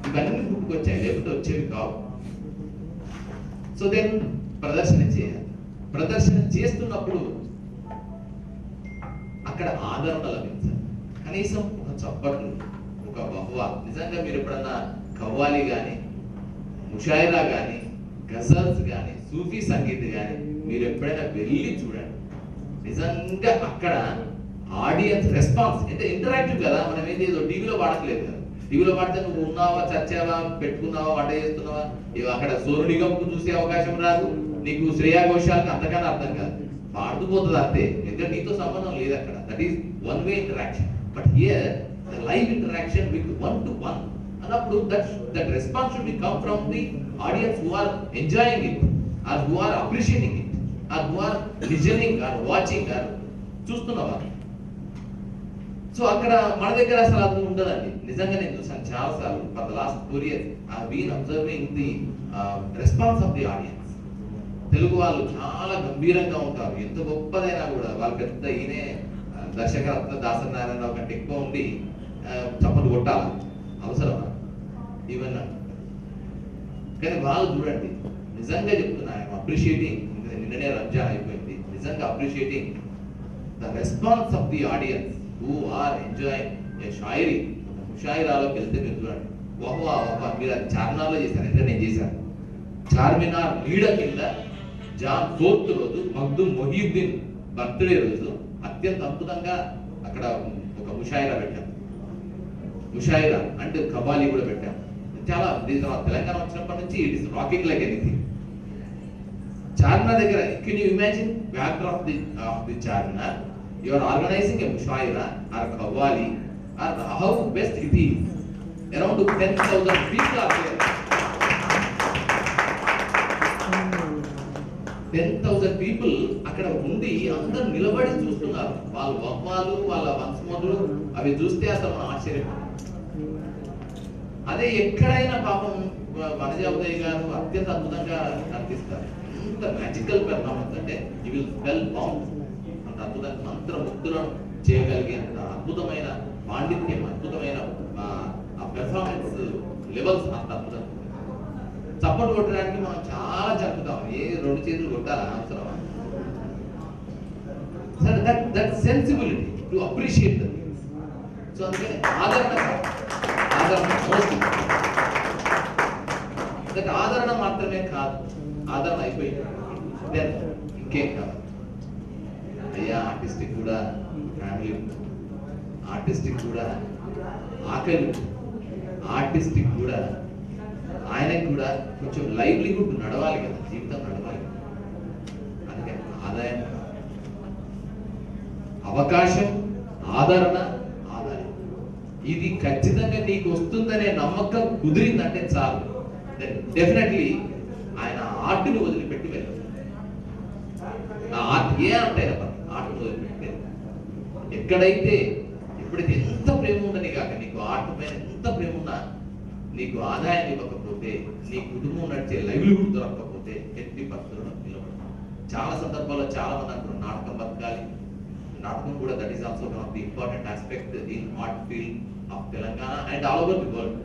ఇవన్నీ పుట్టుకొచ్చాయి, లేకపోతే వచ్చేవి కావు. సో దెన్ ప్రదర్శన చేయాలి. ప్రదర్శన చేస్తున్నప్పుడు అక్కడ ఆదరణ లభించాలి. కనీసం ఒక చప్పట్లు, ఒక బహువా. నిజంగా మీరు ఎప్పుడన్నా కవ్వాలి కానీ, ముషాయిరా కానీ, గజల్స్ కానీ, సూఫీ సంగీత్ కానీ మీరు ఎప్పుడైనా వెళ్ళి చూడండి. నిజంగా అక్కడ ఆడియన్స్ రెస్పాన్స్ అంటే ఇంటరాక్టివ్ కదా. మనం ఏంటి ఏదో టీవీలో పాడట్లేదు కదా. టీవీలో పాడితే నువ్వు ఉన్నావా, చచ్చావా, పెట్టుకున్నావా, వంట చేస్తున్నావా, అక్కడ సోను నిగంకు చూసే అవకాశం రాదు, నీకు శ్రేయా ఘోషాల్కి అంతకన్నా అర్థం కాదు, పాడుతూ పోతుంది అంతే. ఎందుకంటే నీతో సంబంధం లేదు అక్కడ. That is one way interaction. But here the live interaction with one to one అన్నప్పుడు that response should be come from the audience who are enjoying it, or who are appreciating it, or who are listening, or watching, or చూస్తున్నవారు. సో అక్కడ మన దగ్గర అసలు అది ఉండదండి. నిజంగా నేను చూసాను చాలా సార్లు. For the last 4 years I have been observing the response of the audience. Telugu వాళ్ళు చాలా గంభీరంగా ఉంటారు. ఎంత గొప్పదైనా కూడా వాళ్ళు పెద్ద ఈయనే దర్శకరత్న దాసరి నారాయణరావు కంటే ఎక్కువ ఉండి చప్పట్లు కొట్టాలి అవసరమా ఇవన్నీ. కానీ వాళ్ళు చూడండి, నిజంగా చెప్తున్నా, ఐఎమ్ అప్రిషియేటింగ్. నిన్ననే రంజాన్ అయిపోయింది. నిజంగా appreciating the response of the audience who are enjoying a shayari. ముషాయిరాలోకి వెళ్తే మీరు చూడండి, వహ్వా వహ్వా. మీరు అది చార్మినార్లో చేశారు, ఎందుకంటే నేను చేశాను. చార్మినార్ నీడ కింద జాన్ 4th రోజు మగ్దుమ్ మొహీద్దీన్ బర్త్డే రోజు అత్యంత అద్భుతంగా అక్కడ ఒక ముషాయిరా పెట్టాం. ముషాయిరా అంటే కవ్వాలి కూడా పెట్టాం. చాలా తెలంగాణ వచ్చినప్పటి నుంచి it is rocking like anything. Charminar దగ్గర, can you imagine back of the Charminar, you are organizing a mushaira or qawwali or how best it is. Around 10,000 people are there. 10,000 people అక్కడ ఉండి అందరూ నిలబడి చూస్తున్నారు. వాళ్ళ వహ్వాలు, వాళ్ళ వంశమోదులు అవి చూస్తే అసలు మనం ఆశ్చర్యపోతాం. అదే ఎక్కడైనా పాపం వనజ ఉదయ్ గారు అత్యంత అద్భుతంగా కనిపిస్తారు. ఎంత మ్యాజికల్ పెర్ఫార్మెన్స్ అంటే యూ విల్ స్పెల్ బౌండ్. అంత అద్భుతంగా మంత్రముగ్ధులను చేయగలిగేంత అద్భుతమైన పాండిత్యం, అద్భుతమైన ఆ పెర్ఫార్మెన్స్ లెవెల్స్ అంత అద్భుతంగా. చప్పట్లు కొట్టడానికి మనం చాలా జరుపుతాం. ఏ 2 చేతులు కొట్టాలా అవసరమా? సరే, that sensibility to appreciate the things. So అందుకని ఆదరణ మోస్ట్. దట్ ఆదరణ మాత్రమే కాదు, ఆదరణ అయిపోయింది దెన్ ఇంకేం కాదు. అయ్యా ఆర్టిస్ట్కి కూడా ఫ్యామిలీ, ఆర్టిస్ట్కి కూడా ఆకలి, ఆర్టిస్ట్కి కూడా ఆయనకు కూడా కొంచెం లైవ్లీహుడ్ నడవాలి కదా, జీవితం నడవాలి. అందుకే ఆదాయం, అవకాశం, ఆదరణ, ఆదాయం, ఇది ఖచ్చితంగా నీకు వస్తుందనే నమ్మకం కుదిరిందంటే చాలు. డెఫినెట్లీ ఆయన ఆర్ట్ని వదిలిపెట్టి వెళ్ళదు. ఆర్ట్ ఏ ఆర్ట్ అయినా ఆర్ట్ని వదిలిపెట్టి ఎక్కడైతే ఎప్పుడైతే ఎంత ప్రేమ ఉందని కాక నీకు ఆర్ట్ పైన ఎంత ప్రేమ ఉన్నా నీకు ఆదాయాన్ని ఇవ్వకపోతే, నీ కుటుంబం నడిచే లైవ్లీహుడ్ దొరకకపోతే ఎట్టి పరిస్థితుల్లో నిలబడదు. చాలా సందర్భాల్లో చాలా మంది అంటారు నాటకం బతకాలి. నాటకం కూడా that is also one of the important aspect in art field of Telangana and all over the world.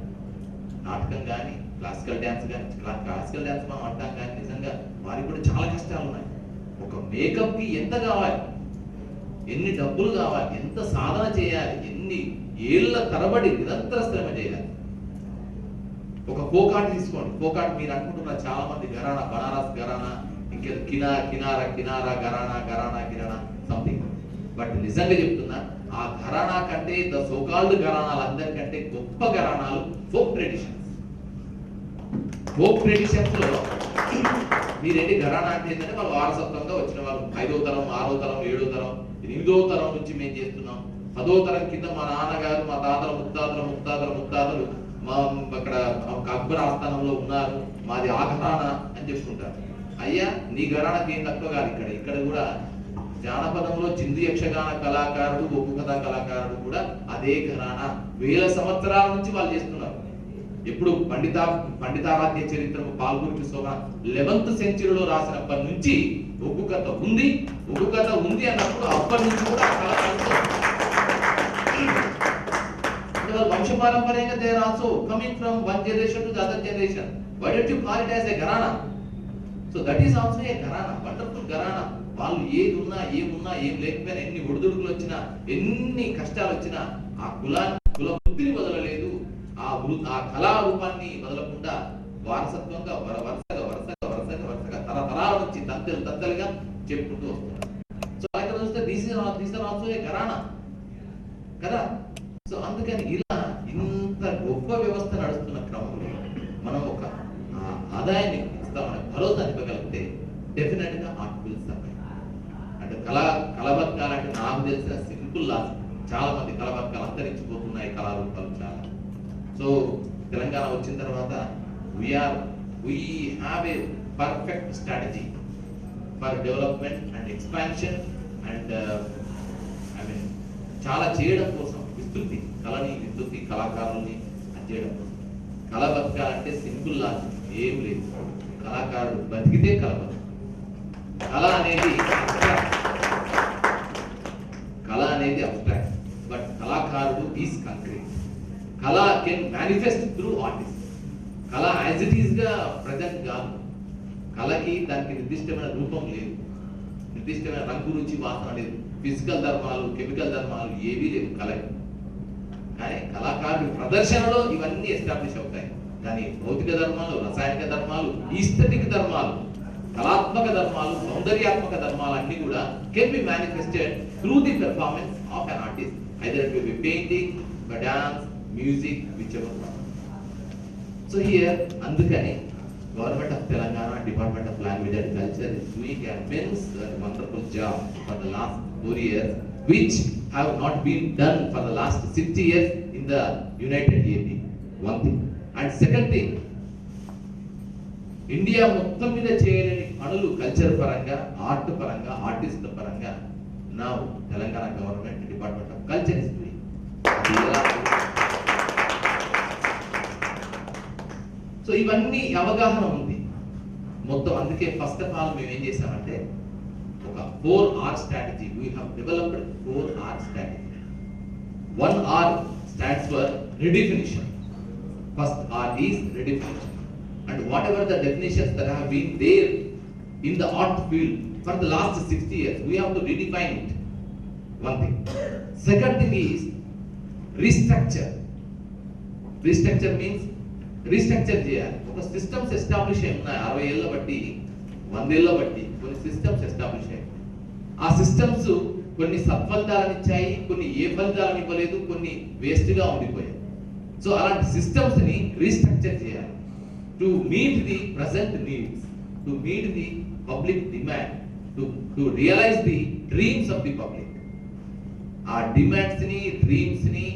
నాటకం కానీ, క్లాసికల్ డ్యాన్స్ కానీ, క్లాసికల్ డ్యాన్స్ మనం అంటాం కానీ నిజంగా వారికి కూడా చాలా కష్టాలు ఉన్నాయి. ఒక మేకప్కి ఎంత కావాలి, ఎన్ని డబ్బులు కావాలి, ఎంత సాధన చేయాలి, ఎన్ని ఏళ్ల తరబడి నిరంతర శ్రమ చేయాలి. ఒక ఫోక్ ఆర్ట్ తీసుకోండి. ఫోక్ ఆర్ట్ మీరు అనుకుంటున్నారు చాలా మంది ఘరానా, బనారస్ ఘరానా, ఇంకే కినారా ఘరానా సంథింగ్. బట్ నిజంగా చెప్తున్నా, ఆ ఘరానా కంటే ద సోకాల్డ్ ఘరానాలందరికంటే గొప్ప ఘరానాలు ఫోక్ ట్రెడిషన్స్. ఫోక్ ట్రెడిషన్స్ లో మీరేంటి ఘరానా అంటే ఏంటంటే వాళ్ళు వారసత్వంగా వచ్చిన వాళ్ళు 5వ తరం, 6వ తరం, 7వ తరం, 8వ తరం నుంచి మేము చేస్తున్నాం. 10వ తరం కింద మా నాన్నగారు, మా తాతలు, ముత్తాతలు మా అక్కడ అక్బర్ ఆస్థానంలో ఉన్నారు, మాది ఆ ఘరానా అని చెప్పుకుంటారు. అయ్యా నీ ఘరానాకి ఏం తక్కువ కాదు. ఇక్కడ కూడా జానపదంలో చిందు యక్షగాన కళాకారుడు, ఒగ్గు కథా కళాకారుడు కూడా అదే ఘరానా 1000 సంవత్సరాల నుంచి వాళ్ళు చేస్తున్నారు. ఎప్పుడు పండితారాధ్య చరిత్రము పాల్గొని సోమ 11th సెంచరీలో రాసినప్పటి నుంచి ఒగ్గు కథ ఉంది అన్నప్పుడు అప్పటి నుంచి కూడా వంశపారంపర్యంగా they are also coming from one generation to the other generation. Why don't you call it as a gharana? So that is also a gharana, wonderful gharana. వాళ్ళు ఏమున్నా ఏం లేకపోయినా, ఎన్ని ఒడిదుడుకులు వచ్చినా, ఎన్ని కష్టాలు వచ్చినా ఆ కుల వృత్తిని వదలలేదు. ఆ కళారూపాన్ని వదలకుండా వారసత్వంగా వరుసగా తరతరాల నుంచి తంతలుగా చెప్పుకుంటూ వస్తున్నారు. సో ఇక్కడ చూస్తే దీస్ ఆర్ ఆల్సో ఏ ఘరానా కదా. సో అందుకని ఇలా ఇంత గొప్ప వ్యవస్థ నడుస్తున్న క్రమంలో మనం ఒక ఆదాయాన్ని ఇస్తామని భరోసా ఇవ్వగలిగితే డెఫినెట్ గా ఆర్ట్ విల్ సర్వైవ్. అంటే కళాబతకాలంటే నాకు తెలిసిన సింపుల్ లాస్, చాలా మంది కళాబతకాలు అంతరించిపోతున్నాయి, కళారూపాలు చాలా. సో తెలంగాణ వచ్చిన తర్వాత we have a perfect strategy for development and expansion and చాలా చేయడం కోసం విస్తృతి కళాకారుల్ని చేయడం కోసం. కళ బతకాలంటే సింపుల్ లాజిక్ ఏం లేదు. కళాకారుడు బతికితే కళ బతుకు. కళ అనేది అబ్స్ట్రాక్ట్, బట్ కళాకారుడు ఈజ్ కాంక్రీట్. కళ కెన్ మేనిఫెస్ట్ త్రూ ఆర్టిస్ట్. కళ యాజ్ ఇట్ ఈస్ గా ప్రజెంట్ కాదు. కళకి దానికి నిర్దిష్టమైన రూపం లేదు, నిర్దిష్టమైన రంగు, రుచి, వాసన లేదు, ఫిజికల్ ధర్మాలు, కెమికల్ ధర్మాలు ఏవీ లేవు కళకి. కానీ కళాకారుడి ప్రదర్శనలో ఇవన్నీ ఎస్టాబ్లిష్ అవుతాయి. కానీ భౌతిక ధర్మాలు, రసాయనిక ధర్మాలు, ఈస్థెటిక్ ధర్మాలు, కళాత్మక ధర్మాలు, సౌందర్యాత్మక ధర్మాలు అన్ని కూడా can be manifested through the performance of an artist, either it will be painting, dance, music, which ever. So here అందుకని Government of Telangana, Department of Language and Culture is doing an immense and wonderful job for the last 4 years, which have not been done for the last 60 years in the United AP. One thing. And second thing, India మొత్తం మీద చేయలేని పనులు కల్చర్ పరంగా, ఆర్ట్ పరంగా, ఆర్టిస్ట్ పరంగా నా Telangana government department of culture is doing. So ఇవన్నీ అవగాహన ఉంది మొత్తం. అందుకే ఫస్ట్ ఆఫ్ ఆల్ మేము ఏం చేసామంటే ఒక 4R strategy. We have developed 4R strategy. 1R stands for redefinition. First R is redefinition. And whatever the definitions that have been there in the art field for the last 60 years, we have to redefine it. One thing. Second thing is restructure. Restructure means restructure చేయాలి. ఒక సిస్టమ్స్ ఎస్టాబ్లిష్ అయి ఉన్నాయి 60 ఏళ్ళ బట్టి, 100 ఏళ్ళ బట్టి కొన్ని సిస్టమ్స్ ఎస్టాబ్లిష్ అయ్యాయి. ఆ సిస్టమ్స్ కొన్ని సత్ఫలితాలను ఇచ్చాయి, కొన్ని ఏ ఫలితాలను ఇవ్వలేదు, కొన్ని వేస్ట్గా ఉండిపోయాయి. సో అలాంటి సిస్టమ్స్ ని రీస్ట్రక్చర్ చేయాలి to meet the present needs, to meet the public demand, to realise the dreams of the public. ఆ డిమాండ్స్ ని, డ్రీమ్స్ ని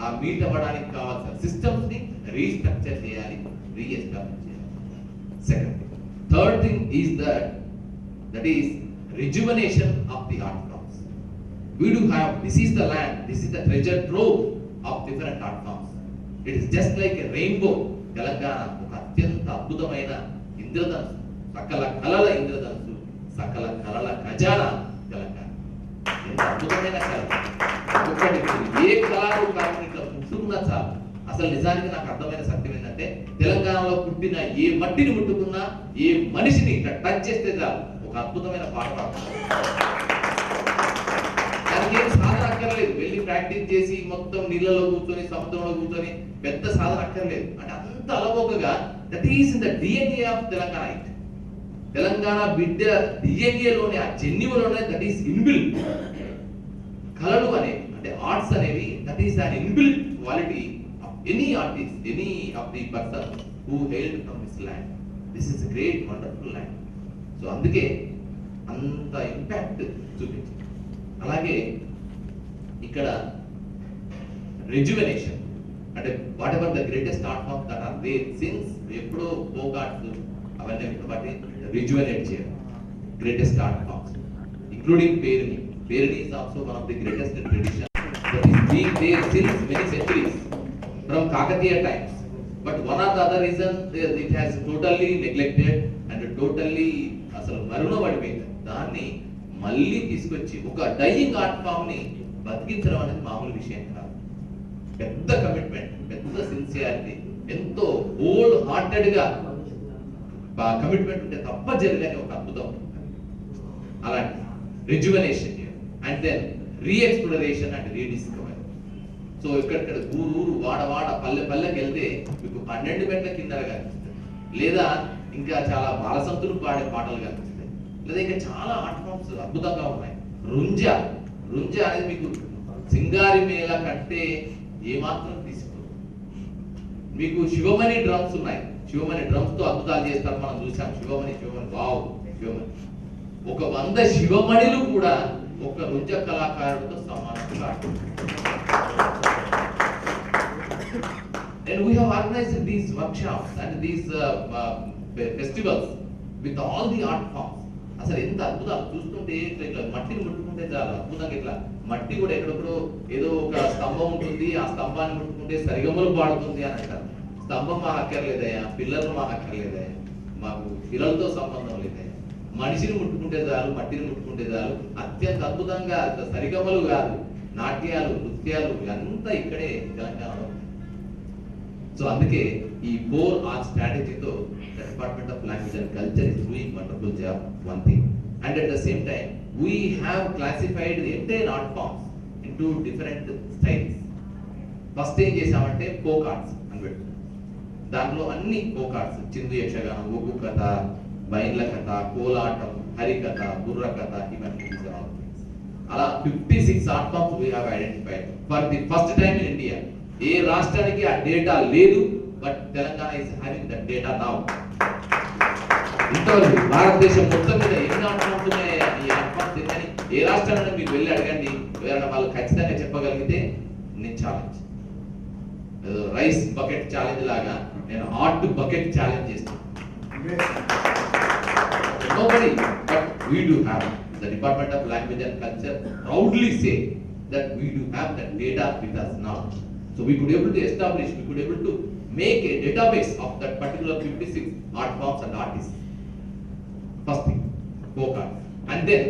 ఆ మీట్ అవ్వడానికి కావాల్సిన సిస్టమ్స్ ని రీస్ట్రక్చర్ చేయాలి, రీఎస్టాబ్లిష్ చేయాలి. Second. Third thing is that is rejuvenation of the art forms. We do have, this is the land, this is the treasure trove of different art forms. It is just like a rainbow. Telangana ఒక అత్యంత అద్భుతమైన ఇంద్రధనుసు, సకల కళల ఇంద్రధనుసు, సకల కళల ఖజానా తెలంగాణ. ఎంత అద్భుతమైన కళ. ఒక్కొక్కటి ఏ కళారూపాన్ని ఇట్లా పుట్టుకున్నా చాలు. అసలు నిజానికి నాకు అర్థమైన సత్యం ఏంటంటే తెలంగాణలో పుట్టిన ఏ మట్టిని ముట్టుకున్నా, ఏ మనిషిని ఇట్లా టచ్ చేస్తే చాలు ఒక అద్భుతమైన పాట పాడుతుంది. దానికి ఏం సాధన అక్కర్లేదు. వెళ్ళి ప్రాక్టీస్ చేసి మొత్తం నీళ్ళలో కూర్చొని, సముద్రంలో కూర్చొని పెద్ద సాధన అక్కర్లేదు. అంటే అంత అలవోకగా that is in the DNA of Telangana. Telangana బిడ్డ డిఎన్ఏలోనే, ఆ జన్యువులోనే దట్ ఈస్ ఇన్బిల్ట్. కళలు అనేవి అంటే ఆర్ట్స్ అనేవి that is an inbuilt quality of any artist, any of the person who hailed from this land. This is a great wonderful land. So అందుకే అంత ఇంపాక్ట్ చూపించింది. అలాగే ఇక్కడ రెజ్యువనేషన్ అంటే whatever the greatest art forms that are there since ఎప్పుడో ఫోక్ ఆర్ట్స్ అవన్నీ బట్టి రిజ్యువనేట్ చేయాలి గ్రేటెస్ట్ ఆర్ట్ ఫార్మ్స్ ఇంక్లూడింగ్ పేరుని. పేరుని is also one of the greatest tradition that is being there since many centuries from Kakatiya times. But one or the other reason it has totally neglected and totally అసలు మరుణ పడిపోయింది. దాన్ని మళ్ళీ తీసుకొచ్చి ఒక డైయింగ్ ఆర్ట్ ఫామ్ ని బతికించడం అనేది మామూలు విషయం కాదు. పెద్ద కమిట్మెంట్, పెద్ద సిన్సియారిటీ, ఎంతో హోల్ హార్టెడ్ గా కమిట్మెంట్ ఉంటే తప్ప జరిగిన ఒక అద్భుతం. అలాంటి rejuvenation and then రీఎక్స్ప్లోరేషన్ and rediscovery. So ఇక్కడిక్కడ ఊరు వాడ పల్లె పల్లెకి వెళ్తే మీకు 12 మెట్ల కిందగా కనిపిస్తుంది, లేదా ఇంకా చాలా బాలసంతులు పాడే పాటలు కనిపిస్తాయి, లేదా ఇంకా చాలా ఆర్ట్ ఫామ్స్ అద్భుతంగా ఉన్నాయి. రుంజ అనేది మీకు సింగారి మేళ కంటే ఏమాత్రం తీసుకోదు. మీకు శివమణి డ్రమ్స్ ఉన్నాయి. శివమణి డ్రమ్స్ తో అద్భుతాలు చేస్తారు, మనం చూసాం. శివమణి వావ్, శివమణి. ఒక 100 శివమణిలు కూడా ఒక రుంజ కళాకారుడితో సమానంగా. And we have organized these workshops and these festivals with all the art forms. అసలు ఎంత అద్భుతాలు చూస్తుంటే ఇట్లా మట్టిని ముట్టుకుంటే చాలా అద్భుతంగా. ఇట్లా మట్టి కూడా ఎక్కడెక్కడో ఏదో ఒక స్తంభం ఉంటుంది, ఆ స్తంభాన్ని ముట్టుకుంటే సరిగమలు పాడుతుంది అని అంటారు. స్తంభం మాకు అక్కర్లేదయ్యా, పిల్లలు మాకు అక్కర్లేదయ్యా, మాకు పిల్లలతో సంబంధం లేదయ్యా. మనిషిని ముట్టుకుంటే చాలు, మట్టిని ముట్టుకుంటే చాలు. అత్యంత అద్భుతంగా సరిగమలు కాదు, నాట్యాలు, నృత్యాలు అంతా ఇక్కడే తెలంగాణలో. సో అందుకే ఈ 4R స్ట్రాటజీతో the Department of Language and Culture is doing wonderful job, one thing. And at the same time, we have classified the entire art forms into different styles. First ఏం చేసామంటే folk arts అని పెట్టుకున్నాం. దాంట్లో అన్ని folk arts, చిందు యక్షగానం, ఒగ్గు కథ, బైన్ల కథ, కోలాటం, హరికథ, బుర్ర కథ, ఇవన్నీ అలా 56 art forms we have identified for the first time in India. ఏ రాష్ట్రానికి ఆ డేటా లేదు, but Telangana is having that data now. ఇంతవరకు భారతదేశం మొత్తం మీద ఎన్ని ఆర్ట్ ఫామ్స్ ఉన్నాయా, ఈ ఆర్ట్ ఫామ్స్ ఎన్ని, ఏ రాష్ట్రాన్ని మీకు వెళ్ళి అడగండి, ఎవరైనా వాళ్ళు ఖచ్చితంగా చెప్పగలిగితే నేను ఛాలెంజ్, రైస్ బకెట్ ఛాలెంజ్ లాగా నేను ఆర్ట్ బకెట్ ఛాలెంజ్ చేస్తాను. Nobody, but we do have. The Department of Language and Culture proudly say that we do have that data with us now. So we could able to establish, we could able to make a database of that particular 56 art forms and artists. First thing, folk art. And then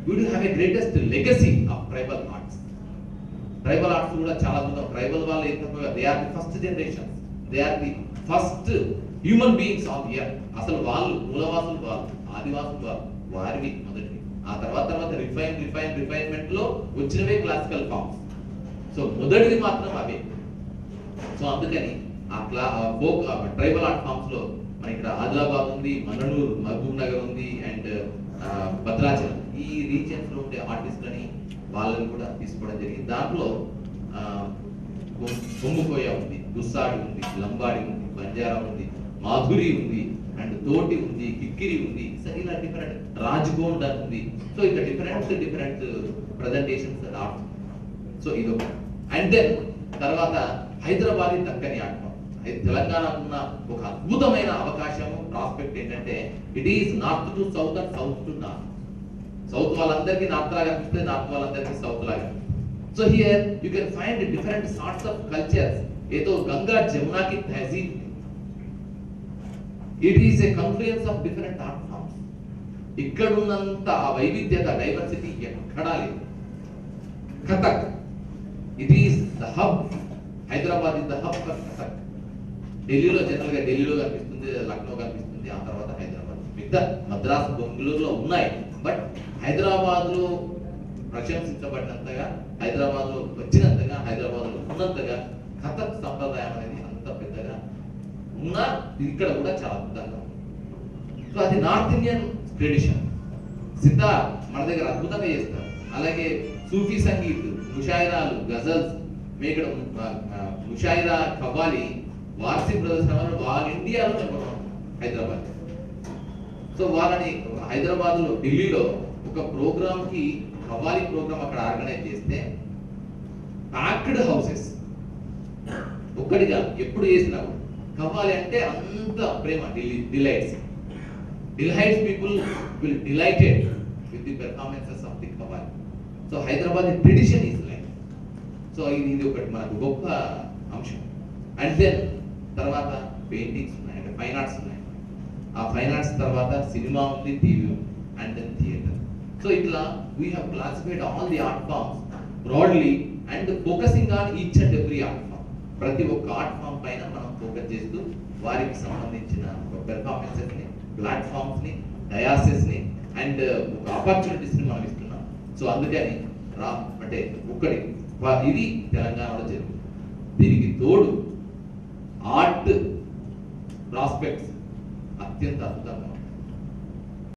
we do have a greatest legacy of tribal arts. Tribal arts kuda chala mundam, tribal vallu entuko, they are the first generation, they are the first human beings on the earth. అసలు వాళ్ళు మూలవాసులు, వాళ్ళు ఆదివాసులు, వాళ్ళు వారివి మొదటి, ఆ తర్వాత రిఫైన్మెంట్ లో వచ్చినవే క్లాసికల్ ఫార్మ్స్. సో మొదటిది మాత్రం అవే. సో అందుకని ఆ ఫోక్ ట్రైబల్ ఆర్ట్ ఫార్మ్స్ లో మన ఇక్కడ ఆదిలాబాద్ ఉంది, మననూరు, మహబూబ్ నగర్ ఉంది, అండ్ భద్రాచలం, ఈ రీజియన్స్ లో ఉండే ఆర్టిస్టులని వాళ్ళని కూడా తీసుకోవడం జరిగింది. దాంట్లో కొమ్ముకోయ ఉంది, గుస్సాడి ఉంది, లంబాడి ఉంది, బంజారా ఉంది, మాధురి ఉంది, అండ్ తోటి ఉంది, కిక్కిరి ఉంది, సరే ఇలా డిఫరెంట్ రాజ్గోండ్ అని ఉంది. సో ఇక డిఫరెంట్ ప్రజెంటేషన్స్ ఆర్ట్. సో ఇదొక. అండ్ దెన్ తర్వాత హైదరాబాదీ దక్కని ఆర్ట్ ఫామ్. తెలంగాణ ఉన్న ఒక అద్భుతమైన అవకాశము, ప్రాస్పెక్ట్ ఏంటంటే it is north to south and south to north. South వాళ్ళందరికీ నార్త్ లాగా అనిపిస్తుంది, నార్త్ వాళ్ళందరికీ సౌత్ లాగా. So here you can find different sorts of cultures. ఏదో గంగా జమునా కి తహజీబ్, it is a confluence of different art forms. ఇక్కడ ఉన్నంత ఆ వైవిధ్యత, డైవర్సిటీ ఎక్కడా లేదు. Kathak, it is the hub. Hyderabad is the hub for Kathak. ఢిల్లీలో జనరల్ గా ఢిల్లీలో కనిపిస్తుంది, లక్నో కనిపిస్తుంది, ఆ తర్వాత హైదరాబాద్, మిగతా మద్రాసు, బెంగళూరులో ఉన్నాయి. బట్ హైదరాబాద్ లో ప్రశంసించబడినంతగా, హైదరాబాద్ లో వచ్చినంతగా, హైదరాబాద్ లో ఉన్నంతగా కథక్ సంప్రదాయం అనేది అంత పెద్దగా ఉన్నా ఇక్కడ కూడా చాలా అద్భుతంగా ఉంది. సో అది నార్త్ ఇండియన్ ట్రెడిషన్. సితార్ మన దగ్గర అద్భుతంగా చేస్తారు. అలాగే సూఫీ సంగీత్, ముషాయిరాలు, గజల్స్, ఇక్కడ ముషాయిరా, కవ్వాలి, వార్షిక ప్రదర్శనలు వాళ్ళ ఇండియాలో చెప్పడం హైదరాబాద్. సో వాళ్ళని హైదరాబాద్ లో, ఢిల్లీలో ఒక ప్రోగ్రామ్ కి, కవ్వాలి ప్రోగ్రామ్ అక్కడ ఆర్గనైజ్ చేస్తే ప్యాక్డ్ హౌసెస్, ఒక్కడిగా ఎప్పుడు చేసినావు. కవ్వాలి అంటే అంత ప్రేమ, delights people will delighted with the performances of the qawwali. So Hyderabad tradition is like. So ఇది ఒకటి మనకు గొప్ప అంశం. అండ్ దెన్ తర్వాత పెయింటింగ్స్ ఉన్నాయి, అంటే ఫైన్ ఆర్ట్స్ ఉన్నాయి. ఆ ఫైన్ ఆర్ట్స్ తర్వాత సినిమా ఉంది, టీవీ ఉంది, అండ్ దెన్ థియేటర్. సో ఇట్లా we have classified all the art forms broadly and focusing on each and every art form. ప్రతి ఒక్క ఆర్ట్ ఫామ్ పైన మనం ఫోకస్ చేస్తూ వారికి సంబంధించిన పెర్ఫార్మెన్సెస్ ని, ప్లాట్ఫామ్స్ ని, డయాసెస్ ని, అండ్ ఆపర్చునిటీస్ ని మనం ఇస్తున్నాం. సో అందుకని అంటే ఒక్కటి ఇది తెలంగాణలో జరుగుతుంది. దీనికి తోడు ఆర్ట్ ప్రాస్పెక్ట్స్ అత్యంత అద్భుతంగా